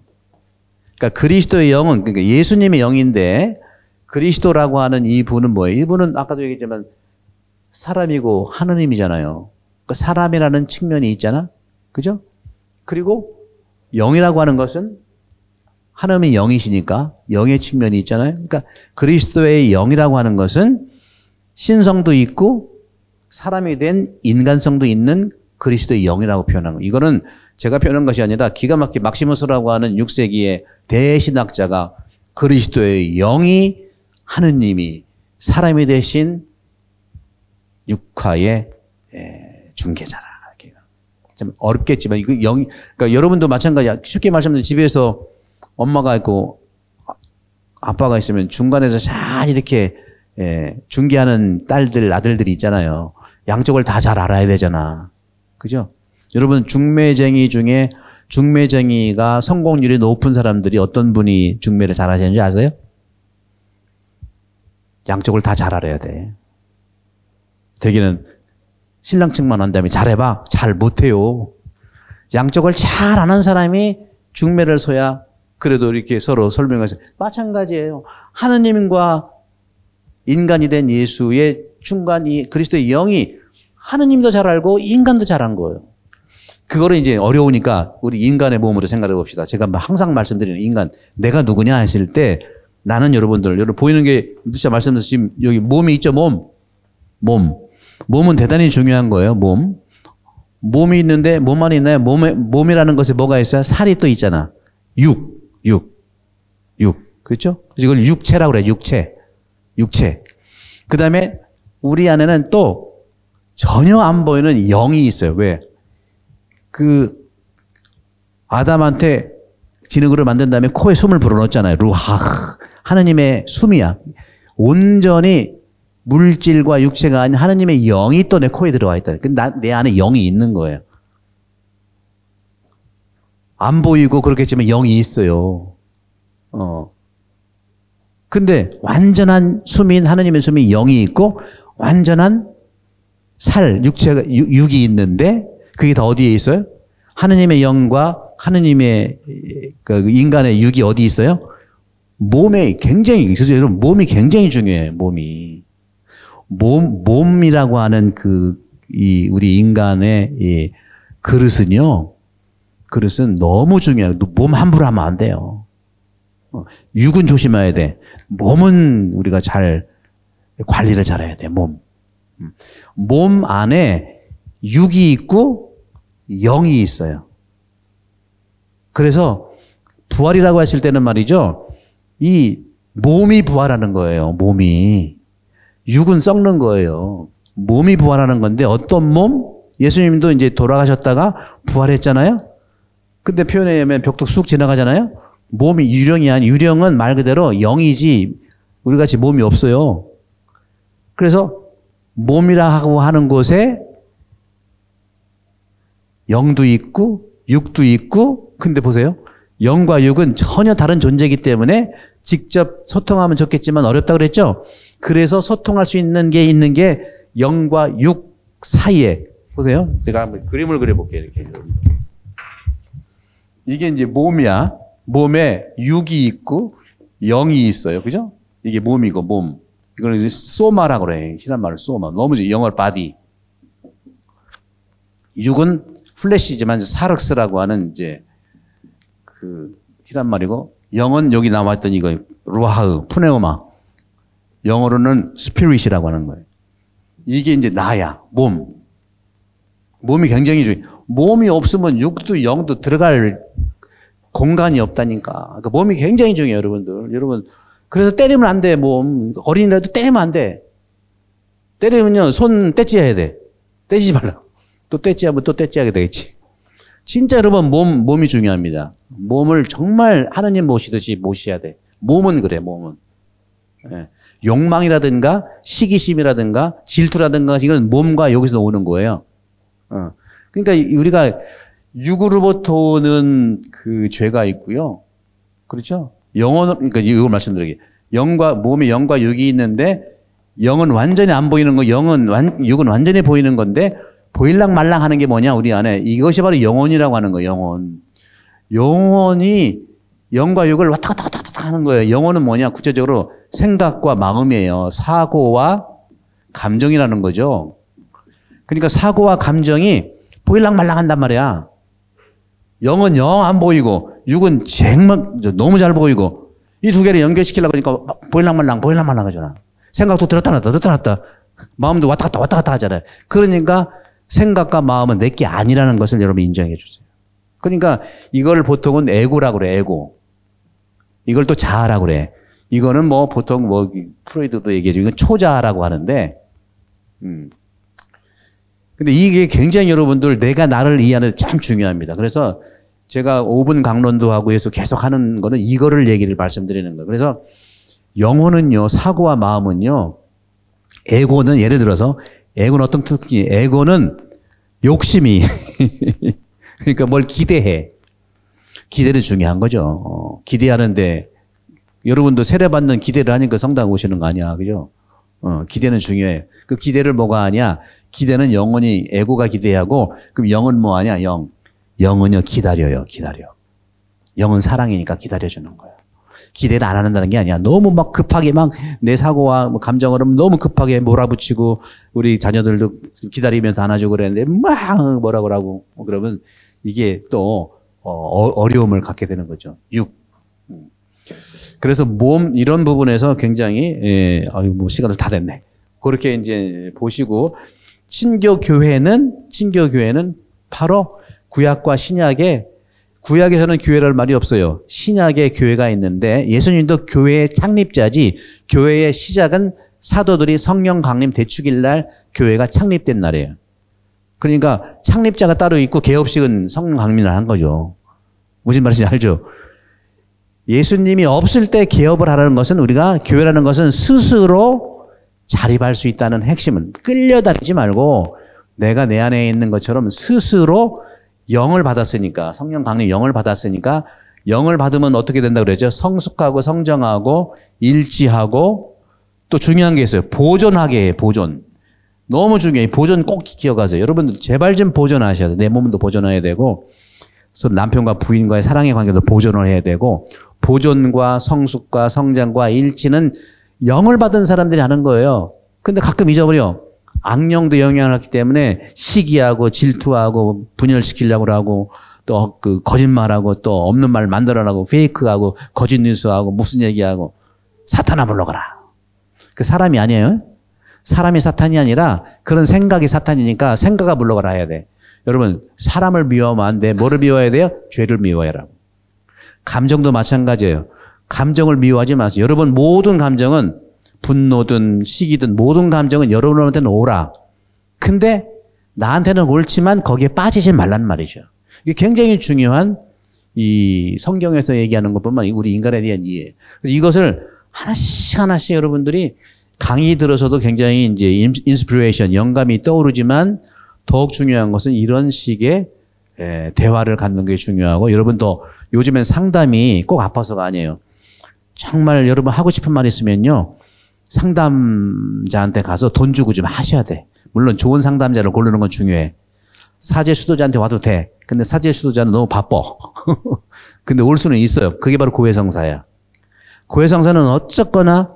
그러니까 그리스도의 영은 그러니까 예수님의 영인데 그리스도라고 하는 이 분은 뭐예요? 이분은 아까도 얘기했지만 사람이고 하느님이잖아요. 그러니까 사람이라는 측면이 있잖아. 그죠? 그리고 영이라고 하는 것은 하나님의 영이시니까 영의 측면이 있잖아요. 그러니까 그리스도의 영이라고 하는 것은 신성도 있고 사람이 된 인간성도 있는 그리스도의 영이라고 표현한 거예요. 이거는 제가 표현한 것이 아니라 기가 막히게 막시무스라고 하는 6세기의 대신학자가 그리스도의 영이 하느님이 사람이 되신 육화의 중개자라. 좀 어렵겠지만 이거 그러니까 여러분도 마찬가지야. 쉽게 말씀드리면 집에서 엄마가 있고 아빠가 있으면 중간에서 잘 이렇게 중개하는 딸들 아들들이 있잖아요. 양쪽을 다 잘 알아야 되잖아. 그죠? 여러분 중매쟁이 중에 중매쟁이가 성공률이 높은 사람들이 어떤 분이 중매를 잘 하시는지 아세요? 양쪽을 다 잘 알아야 돼. 되기는 신랑 측만 한 다음에 잘해봐. 잘 못해요. 양쪽을 잘 아는 사람이 중매를 서야 그래도 이렇게 서로 설명해서 마찬가지예요. 하느님과 인간이 된 예수의 중간이 그리스도의 영이 하느님도 잘 알고 인간도 잘 안 거예요. 그거를 이제 어려우니까 우리 인간의 몸으로 생각해 봅시다. 제가 항상 말씀드리는 인간, 내가 누구냐 했을 때 나는 여러분 보이는 게 진짜 말씀드려서 지금 여기 몸이 있죠, 몸은 대단히 중요한 거예요, 몸이 있는데 몸만 있나요? 몸이라는 것에 뭐가 있어요? 살이 또 있잖아. 육. 그렇죠? 이걸 육체라고 그래요, 육체. 그 다음에 우리 안에는 또 전혀 안 보이는 영이 있어요. 왜? 아담한테 진흙으로 만든 다음에 코에 숨을 불어넣었잖아요. 루하흐. 하느님의 숨이야. 온전히 물질과 육체가 아닌 하느님의 영이 또 내 코에 들어와 있다. 내 안에 영이 있는 거예요. 안 보이고 그렇겠지만 영이 있어요. 근데 완전한 숨인 하느님의 숨이 영이 있고 완전한 육이 있는데 그게 다 어디에 있어요? 하느님의 영과 하느님의 인간의 육이 어디 있어요? 몸에 굉장히 있어요. 여러분 몸이 굉장히 중요해요. 몸이라고 하는 우리 인간의 이 그릇은 너무 중요해요. 몸 함부로 하면 안 돼요. 육은 조심해야 돼. 몸은 우리가 잘 관리를 잘해야 돼. 몸 안에 육이 있고 영이 있어요. 그래서 부활이라고 하실 때는 말이죠. 이 몸이 부활하는 거예요. 육은 썩는 거예요. 몸이 부활하는 건데 어떤 몸? 예수님도 이제 돌아가셨다가 부활했잖아요. 근데 표현에 의하면 벽도 쑥 지나가잖아요. 몸이 유령이 아니고 유령은 말 그대로 영이지 우리 같이 몸이 없어요. 그래서 몸이라고 하는 곳에 영도 있고 육도 있고 근데 보세요. 영과 육은 전혀 다른 존재이기 때문에 직접 소통하면 좋겠지만 어렵다고 그랬죠. 그래서 소통할 수 있는 게 영과 육 사이에 보세요. 제가 한번 그림을 그려볼게요. 이렇게. 이게 이제 몸이야. 몸에 육이 있고 영이 있어요. 그죠? 이게 몸이고 몸. 이거는 이제 소마라고 그래. 히란 말을 소마. 너무 영어로 바디. 육은 플래시지만 사륵스라고 하는 이제 히란 말이고 영은 여기 나왔던 이거 루하흐, 푸네오마. 영어로는 스피릿이라고 하는 거예요. 이게 이제 나야, 몸이 굉장히 중요해. 몸이 없으면 육도 영도 들어갈 공간이 없다니까. 그러니까 몸이 굉장히 중요해요, 여러분들. 여러분, 그래서 때리면 안 돼, 어린이라도 때리면 안 돼. 때리면요, 손 떼찌해야 돼. 떼지지 말라고. 또 떼찌하면 또 떼찌하게 되겠지. 진짜 여러분, 몸이 중요합니다. 몸을 정말 하느님 모시듯이 모셔야 돼. 몸은 그래, 몸은. 예. 욕망이라든가 시기심이라든가 질투라든가 이건 몸과 여기서 오는 거예요. 그러니까 우리가 육으로부터 오는 그 죄가 있고요. 그렇죠? 그러니까 이걸 말씀드리게. 몸에 영과 육이 있는데 영은 완전히 안 보이는 거, 육은 완전히 보이는 건데 보일랑 말랑 하는 게 뭐냐, 우리 안에. 이것이 바로 영혼이라고 하는 거예요, 영혼이 영과 육을 왔다 갔다 하는 거예요. 영혼은 뭐냐, 구체적으로 생각과 마음이에요. 사고와 감정이라는 거죠. 그러니까 사고와 감정이 보일랑 말랑 한단 말이야. 영은 영 안 보이고 육은 정말 너무 잘 보이고 이 두 개를 연결시키려고 하니까 보일랑말랑 하잖아. 생각도 들었다 놨다 마음도 왔다 갔다 하잖아요. 그러니까 생각과 마음은 내게 아니라는 것을 여러분 인정해 주세요. 그러니까 이걸 보통은 에고라고 그래. 에고. 이걸 또 자아라고 그래. 이거는 뭐 보통 뭐 프로이드도 얘기해주고 이건 초자아라고 하는데 근데 이게 굉장히 여러분들 내가 나를 이해하는 데 참 중요합니다. 그래서 제가 5분 강론도 하고 해서 계속 하는 거는 이거를 얘기를 말씀드리는 거예요. 그래서 영혼은요, 사고와 마음은요, 에고는 예를 들어서 에고는 어떤 특징이 에고는 욕심이 그러니까 뭘 기대해. 기대는 중요한 거죠. 기대하는데 여러분도 세례받는 기대를 하니까 성당 오시는 거 아니야. 그죠? 기대는 중요해. 그 기대를 뭐가 하냐? 기대는 영혼이 에고가 기대하고 그럼 영은 뭐 하냐? 영은요 기다려요. 영은 사랑이니까 기다려주는 거예요. 기대를 안 한다는 게 아니야. 너무 막 급하게 막 내 사고와 뭐 감정을 너무 급하게 몰아붙이고 우리 자녀들도 기다리면서 안아주고 그랬는데 막 뭐라 그러고 그러면 이게 또 어려움을 갖게 되는 거죠. 그래서 몸 이런 부분에서 굉장히 뭐 시간도 다 됐네. 그렇게 이제 보시고 친교교회는 바로 구약과 신약에 구약에서는 교회랄 말이 없어요. 신약에 교회가 있는데 예수님도 교회의 창립자지 교회의 시작은 사도들이 성령 강림 대축일 날 교회가 창립된 날이에요. 그러니까 창립자가 따로 있고 개업식은 성령 강림을 한 거죠. 무슨 말인지 알죠? 예수님이 없을 때 개업을 하라는 것은 우리가 교회라는 것은 스스로 자립할 수 있다는 핵심은 끌려다니지 말고 내가 내 안에 있는 것처럼 스스로 영을 받았으니까 성령 강림 영을 받았으니까 영을 받으면 어떻게 된다고 그러죠? 성숙하고 성정하고 일치하고 또 중요한 게 있어요. 보존하게 해요. 보존. 너무 중요해요. 보존 꼭 기억하세요. 여러분들 제발 좀 보존하셔야 돼요. 내 몸도 보존해야 되고 남편과 부인과의 사랑의 관계도 보존을 해야 되고 보존과 성숙과 성장과 일치는 영을 받은 사람들이 하는 거예요. 근데 가끔 잊어버려. 악령도 영향을 하기 때문에 시기하고 질투하고 분열시키려고 하고 또 그 거짓말하고 또 없는 말 만들어내고 페이크하고 거짓 뉴스하고 무슨 얘기하고 사탄아 물러가라. 그 사람이 아니에요. 사람이 사탄이 아니라 그런 생각이 사탄이니까 생각아 물러가라 해야 돼. 여러분 사람을 미워하면 안 돼. 뭐를 미워해야 돼요? 죄를 미워해라. 감정도 마찬가지예요. 감정을 미워하지 마세요. 여러분 모든 감정은 분노든 시기든 모든 감정은 여러분한테는 오라. 근데 나한테는 옳지만 거기에 빠지지 말란 말이죠. 이게 굉장히 중요한 이 성경에서 얘기하는 것뿐만 아니라 우리 인간에 대한 이해. 그래서 이것을 하나씩 여러분들이 강의 들어서도 굉장히 이제 인스피레이션, 영감이 떠오르지만 더욱 중요한 것은 이런 식의 대화를 갖는 게 중요하고 여러분도 요즘엔 상담이 꼭 아파서가 아니에요. 정말 여러분 하고 싶은 말 있으면요. 상담자한테 가서 돈 주고 좀 하셔야 돼. 물론 좋은 상담자를 고르는 건 중요해. 사제 수도자한테 와도 돼. 근데 사제 수도자는 너무 바빠. 근데 올 수는 있어요. 그게 바로 고해성사야. 고해성사는 어쨌거나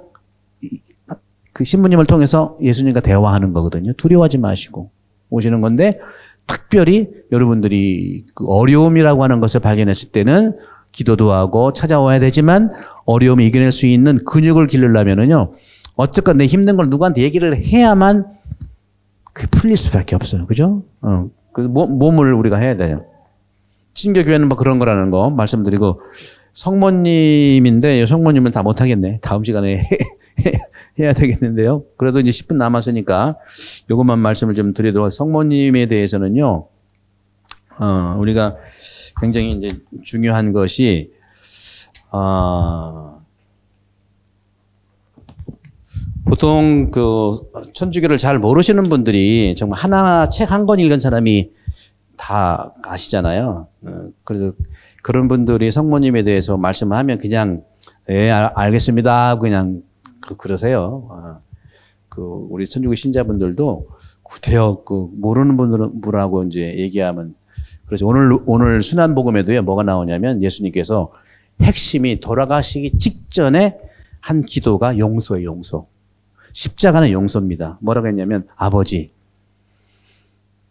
그 신부님을 통해서 예수님과 대화하는 거거든요. 두려워하지 마시고 오시는 건데 특별히 여러분들이 그 어려움이라고 하는 것을 발견했을 때는 기도도 하고 찾아와야 되지만 어려움을 이겨낼 수 있는 근육을 기르려면은요. 어쨌건 내 힘든 걸 누구한테 얘기를 해야만 그 풀릴 수밖에 없어요. 그죠? 그래서 몸을 우리가 해야 돼요. 친교교회는 뭐 그런 거라는 거 말씀드리고 성모님인데 성모님은 다 못하겠네. 다음 시간에 해야 되겠는데요. 그래도 이제 10분 남았으니까 이것만 말씀을 좀 드리도록 성모님에 대해서는요. 우리가 굉장히 이제 중요한 것이 보통 그 천주교를 잘 모르시는 분들이 정말 하나 책 한 권 읽은 사람이 다 아시잖아요. 그래서 그런 분들이 성모님에 대해서 말씀을 하면 그냥 예 알겠습니다 그냥 그러세요. 그 우리 천주교 신자분들도 구태여 그 모르는 분하고 이제 얘기하면 그래서 오늘 순환복음에도요 뭐가 나오냐면 예수님께서 핵심이 돌아가시기 직전에 한 기도가 용서예요. 용서. 십자가는 용서입니다. 뭐라고 했냐면 아버지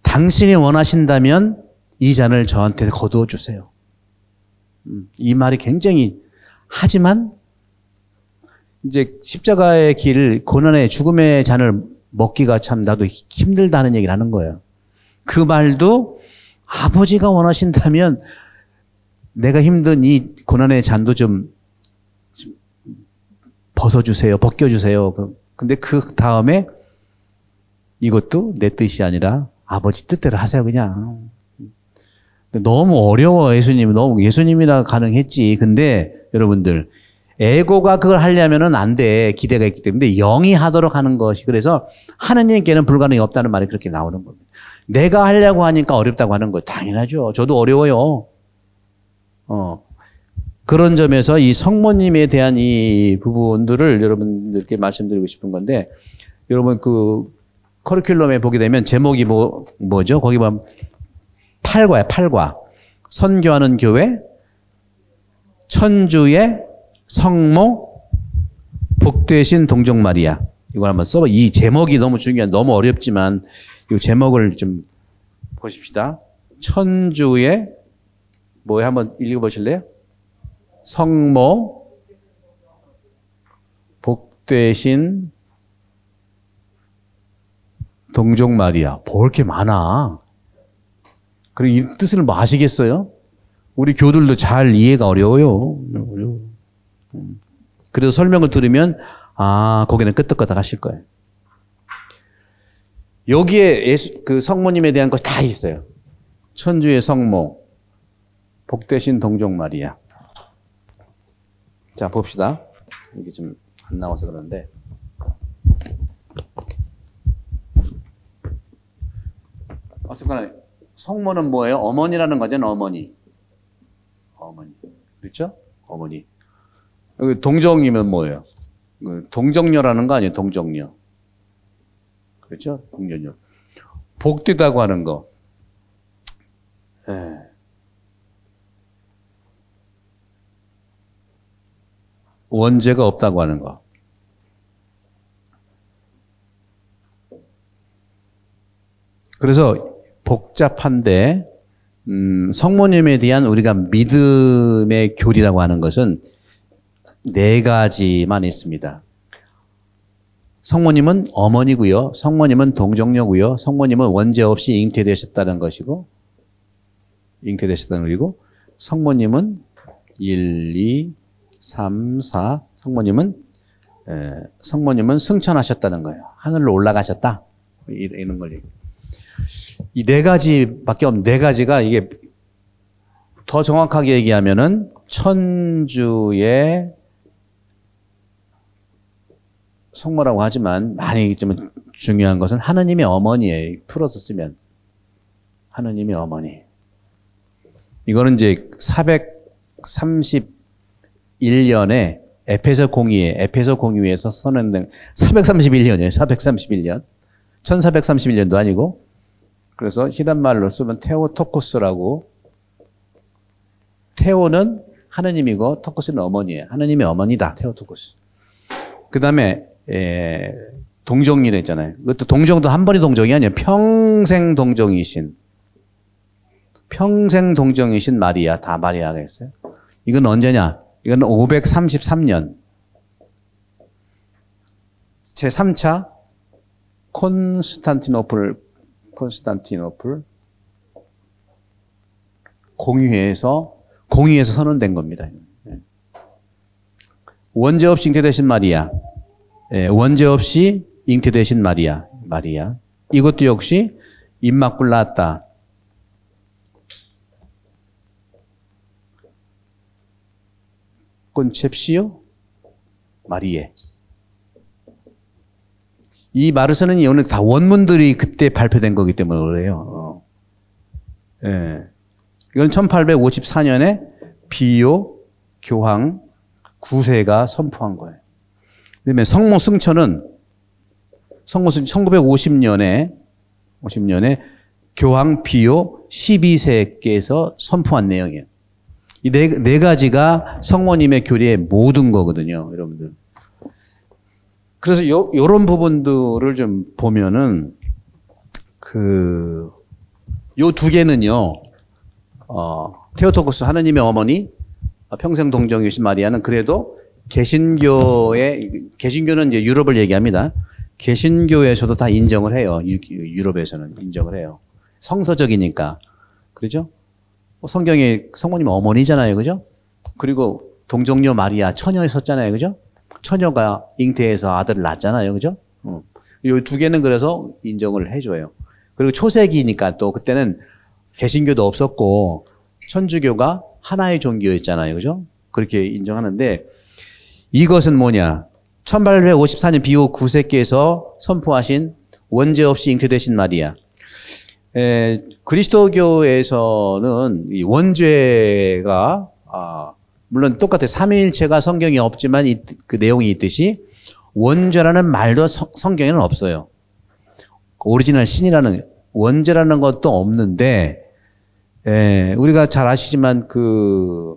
당신이 원하신다면 이 잔을 저한테 거두어 주세요. 이 말이 굉장히, 하지만 이제 십자가의 길, 고난의 죽음의 잔을 먹기가 참 나도 힘들다는 얘기를 하는 거예요. 그 말도 아버지가 원하신다면 내가 힘든 이 고난의 잔도 좀 벗어주세요. 벗겨주세요. 근데 그 다음에 이것도 내 뜻이 아니라 아버지 뜻대로 하세요, 그냥. 너무 어려워, 예수님. 너무, 예수님이라 가능했지. 근데 여러분들, 에고가 그걸 하려면은 안 돼. 기대가 있기 때문에. 영이 하도록 하는 것이. 그래서 하느님께는 불가능이 없다는 말이 그렇게 나오는 겁니다. 내가 하려고 하니까 어렵다고 하는 거예요. 당연하죠. 저도 어려워요. 그런 점에서 이 성모님에 대한 이 부분들을 여러분들께 말씀드리고 싶은 건데, 여러분 그 커리큘럼에 보게 되면 제목이 뭐죠? 거기 보면 8과야, 8과. 선교하는 교회, 천주의 성모, 복되신 동정 마리아. 이걸 한번 써봐. 이 제목이 너무 중요한, 너무 어렵지만 이 제목을 좀 보십시다. 천주의 뭐에 한번 읽어보실래요? 성모, 복되신 동정 마리아. 볼 게 많아. 그리고 이 뜻을 뭐 아시겠어요? 우리 교들도 잘 이해가 어려워요. 그래서 설명을 들으면 거기는 끄떡끄떡 하실 거예요. 여기에 그 성모님에 대한 것이 다 있어요. 천주의 성모, 복되신 동정 마리아. 자, 봅시다. 이게 좀 안 나와서 그런데. 어쨌거나 성모는 뭐예요? 어머니라는 거잖아요. 어머니. 그렇죠? 어머니. 여기 동정이면 뭐예요? 동정녀라는 거 아니에요? 동정녀. 그렇죠? 동정녀. 복되다고 하는 거. 원죄가 없다고 하는 거. 그래서 복잡한데 성모님에 대한 우리가 믿음의 교리라고 하는 것은 4가지만 있습니다. 성모님은 어머니고요. 성모님은 동정녀고요. 성모님은 원죄 없이 잉태되셨다는 것이고, 그리고 성모님은 1, 2, 3, 4. 성모님은 승천하셨다는 거예요. 하늘로 올라가셨다. 이런 걸 얘기해요. 이 4가지밖에 없는 4가지가 이게 더 정확하게 얘기하면은 천주의 성모라고 하지만 많이 좀 중요한 것은 하느님의 어머니예요. 풀어서 쓰면 하느님의 어머니. 이거는 이제 431년에 에페소 공의회에서 선언된 431년이에요. 431년. 1431년도 아니고. 그래서 히란말로 쓰면 테오토코스라고. 테오는 하느님이고 토코스는 어머니예요. 하느님의 어머니다. 테오토코스. 그 다음에 동정이라 했잖아요. 그것도 동정도 한 번이 동정이 아니에요. 평생 동정이신 마리아. 다 마리아가 있어요. 이건 언제냐? 이건 533년. 제3차 콘스탄티노플 공의회에서 선언된 겁니다. 원죄 없이 잉태되신 마리아. 원죄 없이 잉태되신 마리아. 이것도 역시 임마culata. 콘셉시오 마리에. 이 마르서는 오늘 다 원문들이 그때 발표된 거기 때문에 그래요. 이건 1854년에 비오 교황 9세가 선포한 거예요. 그다음에 성모 승천은 1950년에 교황 비오 12세께서 선포한 내용이에요. 이 네 가지가 성모님의 교리의 모든 거거든요, 여러분들. 그래서 요런 부분들을 좀 보면은 요 2개는요, 테오토코스 하느님의 어머니, 평생 동정이신 마리아는 그래도 개신교는 이제 유럽을 얘기합니다. 개신교에서도 다 인정을 해요. 유럽에서는 인정을 해요. 성서적이니까. 그렇죠? 성경에 성모님 어머니잖아요. 그죠? 그리고 동정녀 마리아 처녀였었잖아요. 그죠? 처녀가 잉태해서 아들을 낳았잖아요. 그죠? 이 두 개는 그래서 인정을 해줘요. 그리고 초세기니까 또 그때는 개신교도 없었고 천주교가 하나의 종교였잖아요. 그죠? 그렇게 인정하는데 이것은 뭐냐? 1854년 비오 9세께서 선포하신 원죄 없이 잉태되신 마리아. 그리스도교에서는 이 원죄가 물론 똑같아요. 삼위일체가 성경에 없지만 그 내용이 있듯이 원죄라는 말도 성경에는 없어요. 오리지널 신이라는 원죄라는 것도 없는데 우리가 잘 아시지만 그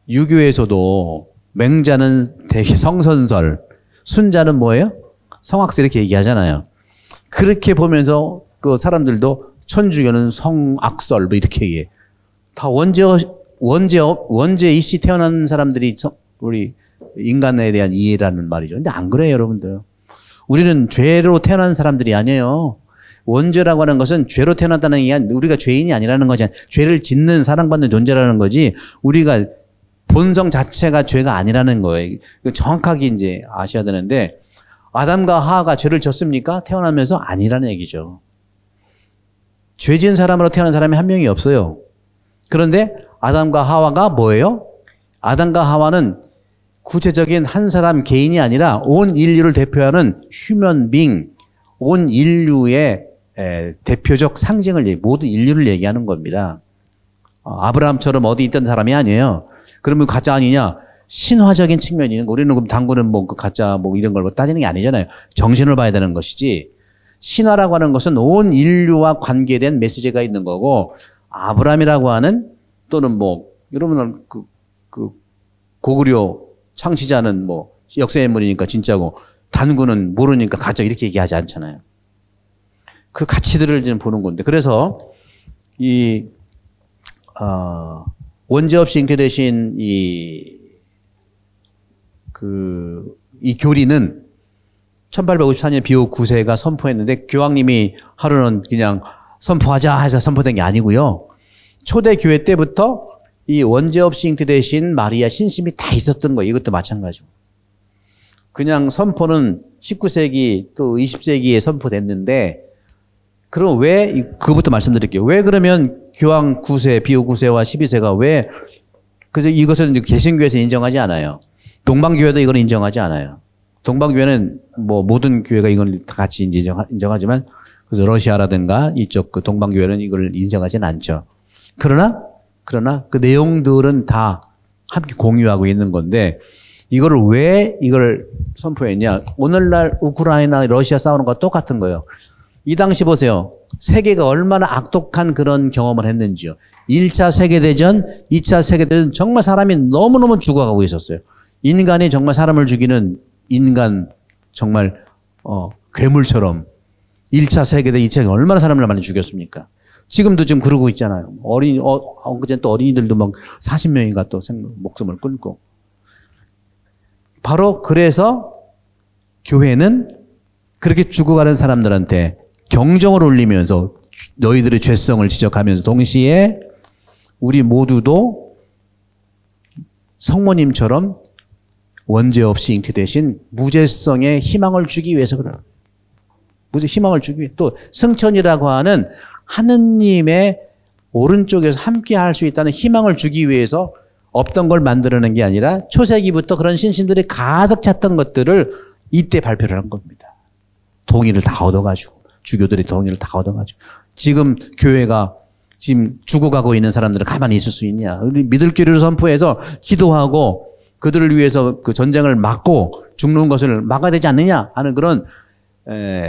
유교에서도 맹자는 대개 성선설, 순자는 뭐예요? 성악설 이렇게 얘기하잖아요. 그렇게 보면서 그 사람들도 천주교는 성악설 뭐 이렇게 얘기해. 다 원죄 이씨 태어난 사람들이 우리 인간에 대한 이해라는 말이죠. 근데 안 그래요, 여러분들. 우리는 죄로 태어난 사람들이 아니에요. 원죄라고 하는 것은 죄로 태어났다는 게 아니라 우리가 죄인이 아니라는 거지. 죄를 짓는 사랑받는 존재라는 거지. 우리가 본성 자체가 죄가 아니라는 거예요. 정확하게 이제 아셔야 되는데 아담과 하와가 죄를 졌습니까? 태어나면서 아니라는 얘기죠. 죄 지은 사람으로 태어난 사람이 한 명이 없어요. 그런데 아담과 하와가 뭐예요? 아담과 하와는 구체적인 한 사람 개인이 아니라 온 인류를 대표하는 휴먼 빙, 온 인류의 대표적 상징을 모든 인류를 얘기하는 겁니다. 아브라함처럼 어디 있던 사람이 아니에요. 그러면 가짜 아니냐? 신화적인 측면이 있는 거. 우리는 그럼 당구는 뭐 그 가짜 뭐 이런 걸 따지는 게 아니잖아요. 정신을 봐야 되는 것이지. 신화라고 하는 것은 온 인류와 관계된 메시지가 있는 거고 아브라함이라고 하는 또는 뭐 여러분 그 고구려 창시자는 뭐 역사 인물이니까 진짜고 단구는 모르니까 가짜 이렇게 얘기하지 않잖아요. 그 가치들을 지금 보는 건데 그래서 이 원죄 없이 잉태되신 이 교리는 1854년 비오 9세가 선포했는데 교황님이 하루는 그냥 선포하자 해서 선포된 게 아니고요. 초대 교회 때부터 이 원죄 없이 잉태되신 마리아 신심이 다 있었던 거예요. 이것도 마찬가지고. 그냥 선포는 19세기 또 20세기에 선포됐는데 그럼 왜 그것부터 말씀드릴게요. 왜 그러면 교황 9세, 비오 9세와 12세가 왜 그래서 이것은 개신교에서 인정하지 않아요. 동방교회도 이걸 인정하지 않아요. 동방교회는 뭐 모든 교회가 이걸 다 같이 인정하지만 그래서 러시아라든가 이쪽 그 동방교회는 이걸 인정하지는 않죠. 그러나 그 내용들은 다 함께 공유하고 있는 건데 이거를 왜 이걸 선포했냐? 오늘날 우크라이나, 러시아 싸우는 거 똑같은 거예요. 이 당시 보세요. 세계가 얼마나 악독한 그런 경험을 했는지요. 1차 세계대전, 2차 세계대전 정말 사람이 너무너무 죽어가고 있었어요. 인간이 정말 사람을 죽이는 인간 정말 괴물처럼 1차 세계대, 2차 세계대 얼마나 사람을 많이 죽였습니까? 지금도 지금 그러고 있잖아요. 엊그제 또 어린이들도 막 40명인가 또 목숨을 끊고. 바로 그래서 교회는 그렇게 죽어가는 사람들한테 경종을 울리면서 너희들의 죄성을 지적하면서 동시에 우리 모두도 성모님처럼 원죄 없이 잉태되신 무죄성의 희망을 주기 위해서 그래요. 무죄 희망을 주기 위해 또 승천이라고 하는 하느님의 오른쪽에서 함께 할 수 있다는 희망을 주기 위해서 없던 걸 만들어낸 게 아니라 초세기부터 그런 신신들이 가득 찼던 것들을 이때 발표를 한 겁니다. 동의를 다 얻어가지고 주교들이 동의를 다 얻어가지고 지금 교회가 지금 죽어가고 있는 사람들은 가만히 있을 수 있냐? 우리 믿을 교리를 선포해서 기도하고 그들을 위해서 그 전쟁을 막고 죽는 것을 막아야 되지 않느냐 하는 그런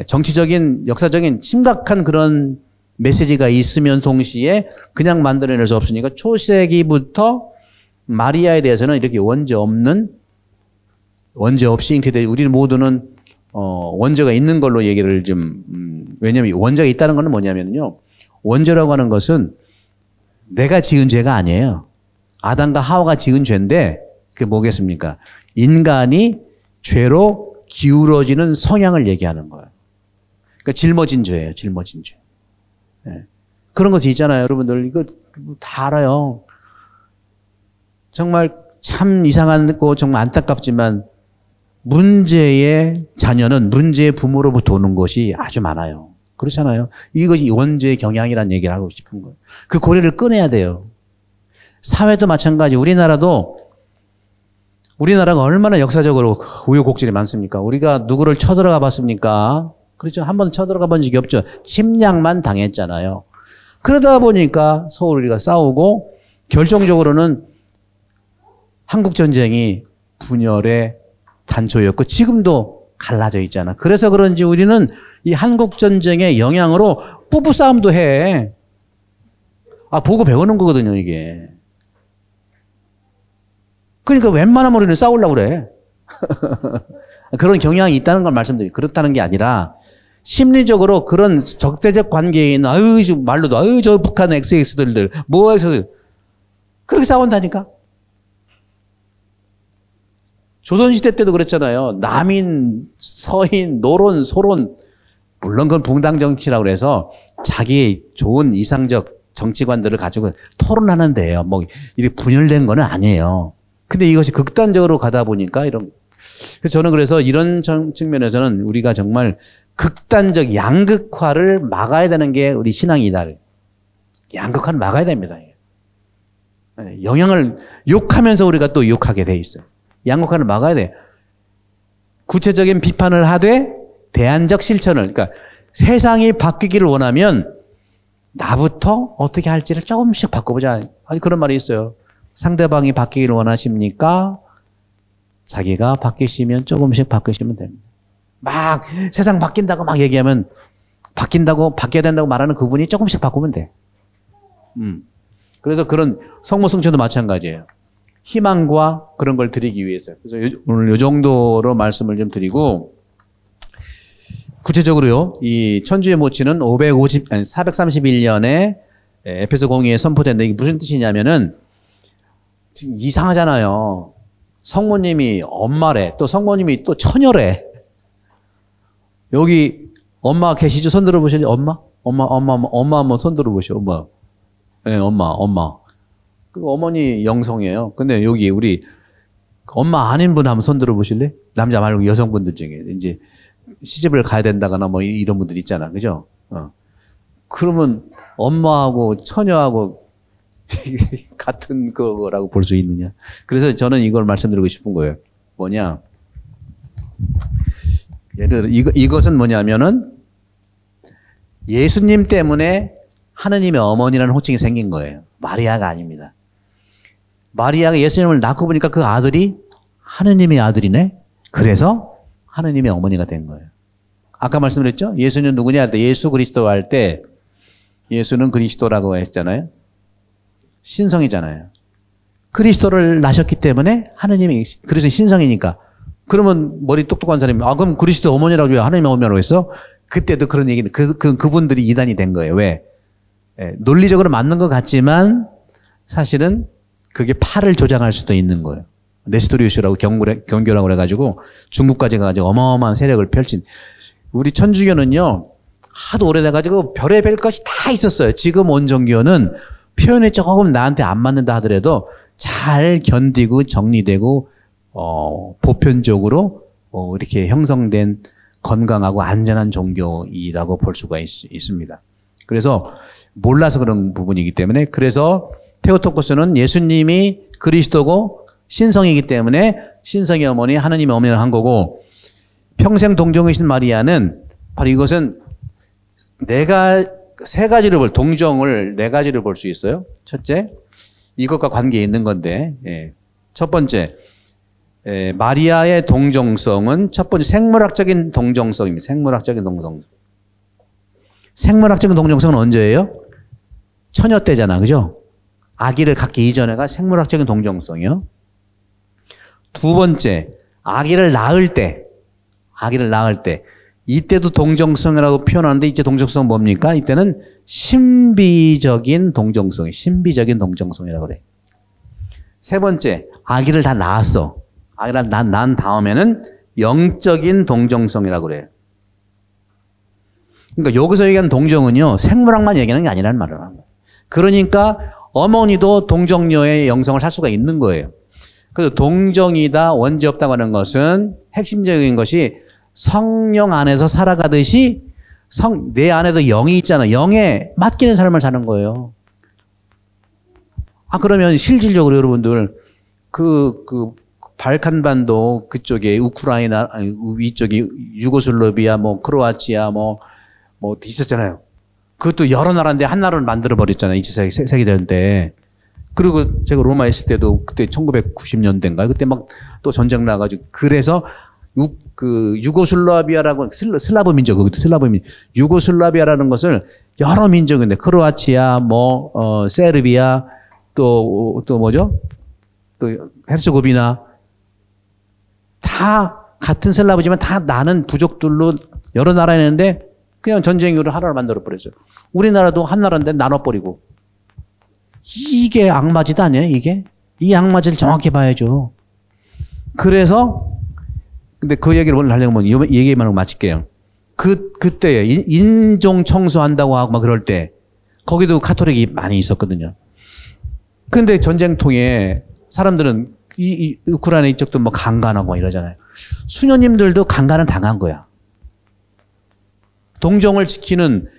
정치적인 역사적인 심각한 그런 메시지가 있으면 동시에 그냥 만들어낼 수 없으니까 초세기부터 마리아에 대해서는 이렇게 원죄 없이 잉태되 우리 모두는 원죄가 있는 걸로 얘기를 왜냐면 원죄가 있다는 건 뭐냐면요. 원죄라고 하는 것은 내가 지은 죄가 아니에요. 아담과 하와가 지은 죄인데 그게 뭐겠습니까? 인간이 죄로 기울어지는 성향을 얘기하는 거예요. 그러니까 짊어진 죄예요. 짊어진 죄. 네. 그런 것이 있잖아요. 여러분들 이거 다 알아요. 정말 참 이상하고 정말 안타깝지만 문제의 자녀는 문제의 부모로부터 오는 것이 아주 많아요. 그렇잖아요. 이것이 원죄의 경향이라는 얘기를 하고 싶은 거예요. 그 고리를 끊어야 돼요. 사회도 마찬가지. 우리나라가 얼마나 역사적으로 우여곡절이 많습니까? 우리가 누구를 쳐들어가 봤습니까? 그렇죠. 한 번 쳐들어가 본 적이 없죠. 침략만 당했잖아요. 그러다 보니까 서로 우리가 싸우고 결정적으로는 한국전쟁이 분열의 단초였고 지금도 갈라져 있잖아. 그래서 그런지 우리는 이 한국전쟁의 영향으로 부부싸움도 해. 보고 배우는 거거든요, 이게. 그러니까 웬만하면 우리는 싸우려고 그래. 그런 경향이 있다는 걸 말씀드려요. 그렇다는 게 아니라 심리적으로 그런 적대적 관계에 있는 말로도 저 북한 XX들들 뭐 해서 그렇게 싸운다니까. 조선시대 때도 그랬잖아요. 남인, 서인, 노론, 소론 물론 그건 붕당 정치라고 그래서 자기의 좋은 이상적 정치관들을 가지고 토론하는 데예요. 뭐 이렇게 분열된 건 아니에요. 근데 이것이 극단적으로 가다 보니까 그래서 이런 측면에서는 우리가 정말 극단적 양극화를 막아야 되는 게 우리 신앙이다. 양극화를 막아야 됩니다. 영향을 욕하면서 우리가 또 욕하게 돼 있어요. 양극화를 막아야 돼. 구체적인 비판을 하되 대안적 실천을, 그러니까 세상이 바뀌기를 원하면 나부터 어떻게 할지를 조금씩 바꿔보자. 그런 말이 있어요. 상대방이 바뀌기를 원하십니까? 자기가 바뀌시면 조금씩 바뀌시면 됩니다. 막 세상 바뀐다고 막 얘기하면 바뀌어야 된다고 말하는 그분이 조금씩 바꾸면 돼. 그래서 그런 성모성천도 마찬가지예요. 희망과 그런 걸 드리기 위해서. 그래서 오늘 이 정도로 말씀을 좀 드리고, 구체적으로요, 이 천주의 모치는 431년에 에페소 공의에 선포된다. 이게 무슨 뜻이냐면은, 이상하잖아요. 성모님이 엄마래. 또 성모님이 또 처녀래. 여기 엄마 계시죠? 손 들어보실래? 엄마 한번 손 들어보시오. 엄마. 네, 엄마. 그 어머니 영성이에요. 근데 여기 우리 엄마 아닌 분 한번 손 들어보실래? 남자 말고 여성분들 중에 이제 시집을 가야 된다거나 뭐 이런 분들 있잖아. 그죠? 그러면 엄마하고 처녀하고 같은 거라고 볼 수 있느냐. 그래서 저는 이걸 말씀드리고 싶은 거예요. 뭐냐. 예를 들어 이것은 뭐냐면은 예수님 때문에 하느님의 어머니라는 호칭이 생긴 거예요. 마리아가 아닙니다. 마리아가 예수님을 낳고 보니까 그 아들이 하느님의 아들이네. 그래서 하느님의 어머니가 된 거예요. 아까 말씀드렸죠? 예수는 누구냐 할 때 예수 그리스도 할 때 예수는 그리스도라고 했잖아요. 신성이잖아요. 그리스도를 낳으셨기 때문에 하느님이 그래서 신성이니까. 그러면 머리 똑똑한 사람이 그럼 그리스도 어머니라고 왜 하느님의 어머니라고 했어? 그때도 그런 얘기는 그분들이 이단이 된 거예요. 왜? 논리적으로 맞는 것 같지만 사실은 그게 팔을 조장할 수도 있는 거예요. 네스토리우스라고 경교라고 해가지고 중국까지 가가지고 어마어마한 세력을 펼친. 우리 천주교는요 하도 오래돼가지고 별의별 것이 다 있었어요. 지금 온종교는 표현이 조금 나한테 안 맞는다 하더라도 잘 견디고 정리되고 보편적으로 이렇게 형성된 건강하고 안전한 종교이라고 볼 수가 있습니다. 그래서 몰라서 그런 부분이기 때문에 그래서 테오토코스는 예수님이 그리스도고 신성이기 때문에 신성의 어머니 하느님의 어머니를 한 거고 평생 동정이신 마리아는 바로 이것은 동정을 네 가지를 볼 수 있어요. 첫째, 이것과 관계에 있는 건데 첫 번째 마리아의 동정성은 첫 번째 생물학적인 동정성입니다. 생물학적인 동정성은 언제예요? 처녀 때잖아. 그죠? 아기를 갖기 이전에가 생물학적인 동정성이요. 두 번째, 아기를 낳을 때 이때도 동정성이라고 표현하는데 이제 동정성 뭡니까? 이때는 신비적인 동정성이라고 그래. 세 번째, 아기를 다 낳았어. 아기를 낳은 다음에는 영적인 동정성이라고 그래요. 그러니까 여기서 얘기하는 동정은요, 생물학만 얘기하는 게 아니라는 말을 하는 거예요. 그러니까 어머니도 동정녀의 영성을 살 수가 있는 거예요. 그래서 동정이다, 원죄 없다고 하는 것은 핵심적인 것이 성령 안에서 살아가듯이 내 안에도 영이 있잖아. 영에 맡기는 삶을 사는 거예요. 그러면 실질적으로 여러분들 발칸반도 그쪽에 우크라이나, 위쪽에 유고슬라비아, 크로아치아, 있었잖아요. 그것도 여러 나라인데 한 나라를 만들어버렸잖아요. 2차 세계대전 때. 그리고 제가 로마에 있을 때도 그때 1990년대인가요? 그때 막 또 전쟁 나가지고. 그래서 유고슬라비아라고, 슬라브 민족, 그것도 슬라브 민족. 유고슬라비아라는 것을 여러 민족인데, 크로아치아, 세르비아, 또 뭐죠? 또 헤르체고비나. 다 같은 슬라브지만 다 나는 부족들로 여러 나라에 있는데 그냥 전쟁 이후로 하나를 만들어버렸죠. 우리나라도 한 나라인데 나눠버리고. 이게 악마짓 아니에요, 이게? 이 악마짓을 정확히 봐야죠. 그래서, 근데 그 얘기를 오늘 하려면 이 얘기만 하고 마칠게요. 그때에 인종 청소한다고 하고 막 그럴 때, 거기도 카톨릭이 많이 있었거든요. 근데 전쟁통에 사람들은 이 우크라이나 이쪽도 강간하고 막 이러잖아요. 수녀님들도 강간을 당한 거야. 동정을 지키는,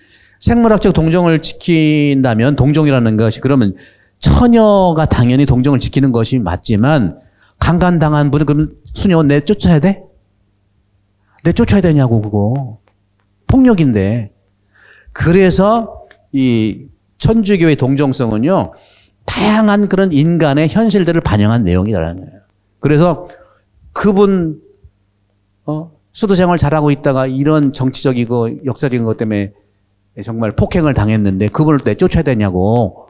생물학적 동정을 지킨다면, 동정이라는 것이, 그러면 처녀가 당연히 동정을 지키는 것이 맞지만, 강간당한 분은 그러면 수녀 내쫓아야 돼? 내쫓아야 되냐고, 그거. 폭력인데. 그래서 이 천주교의 동정성은요, 다양한 그런 인간의 현실들을 반영한 내용이라는 거예요. 그래서 그분, 수도 생활 잘하고 있다가 이런 정치적이고 역사적인 것 때문에 정말 폭행을 당했는데 그분을 내쫓아야 되냐고.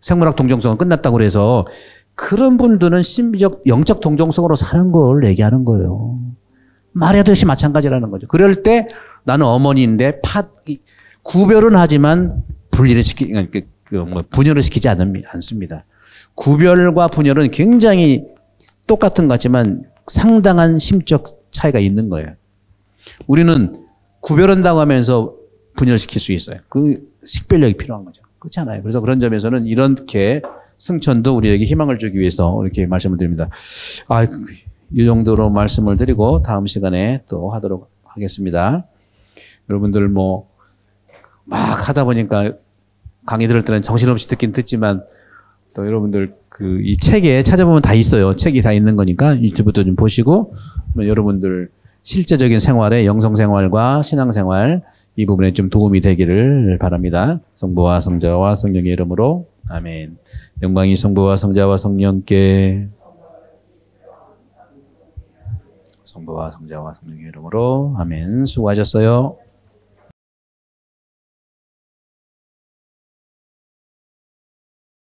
생물학 동정성은 끝났다고 그래서 그런 분들은 신비적 영적 동정성으로 사는 걸 얘기하는 거예요. 마리아도 마찬가지라는 거죠. 그럴 때 나는 어머니인데 구별은 하지만 분열을 시키지 않습니다. 구별과 분열은 굉장히 똑같은 것 같지만 상당한 심적 차이가 있는 거예요. 우리는 구별한다고 하면서 분열시킬 수 있어요. 그 식별력이 필요한 거죠. 그렇지 않아요. 그래서 그런 점에서는 이렇게 승천도 우리에게 희망을 주기 위해서 이렇게 말씀을 드립니다. 이 정도로 말씀을 드리고 다음 시간에 또 하도록 하겠습니다. 여러분들 막 하다 보니까 강의 들을 때는 정신없이 듣긴 듣지만 또 여러분들 이 책에 찾아보면 다 있어요. 책이 다 있는 거니까 유튜브도 좀 보시고 여러분들 실제적인 생활에 영성생활과 신앙생활 이 부분에 좀 도움이 되기를 바랍니다. 성부와 성자와 성령의 이름으로 아멘. 영광이 성부와 성자와 성령께 성부와 성자와 성령의 이름으로 아멘. 수고하셨어요.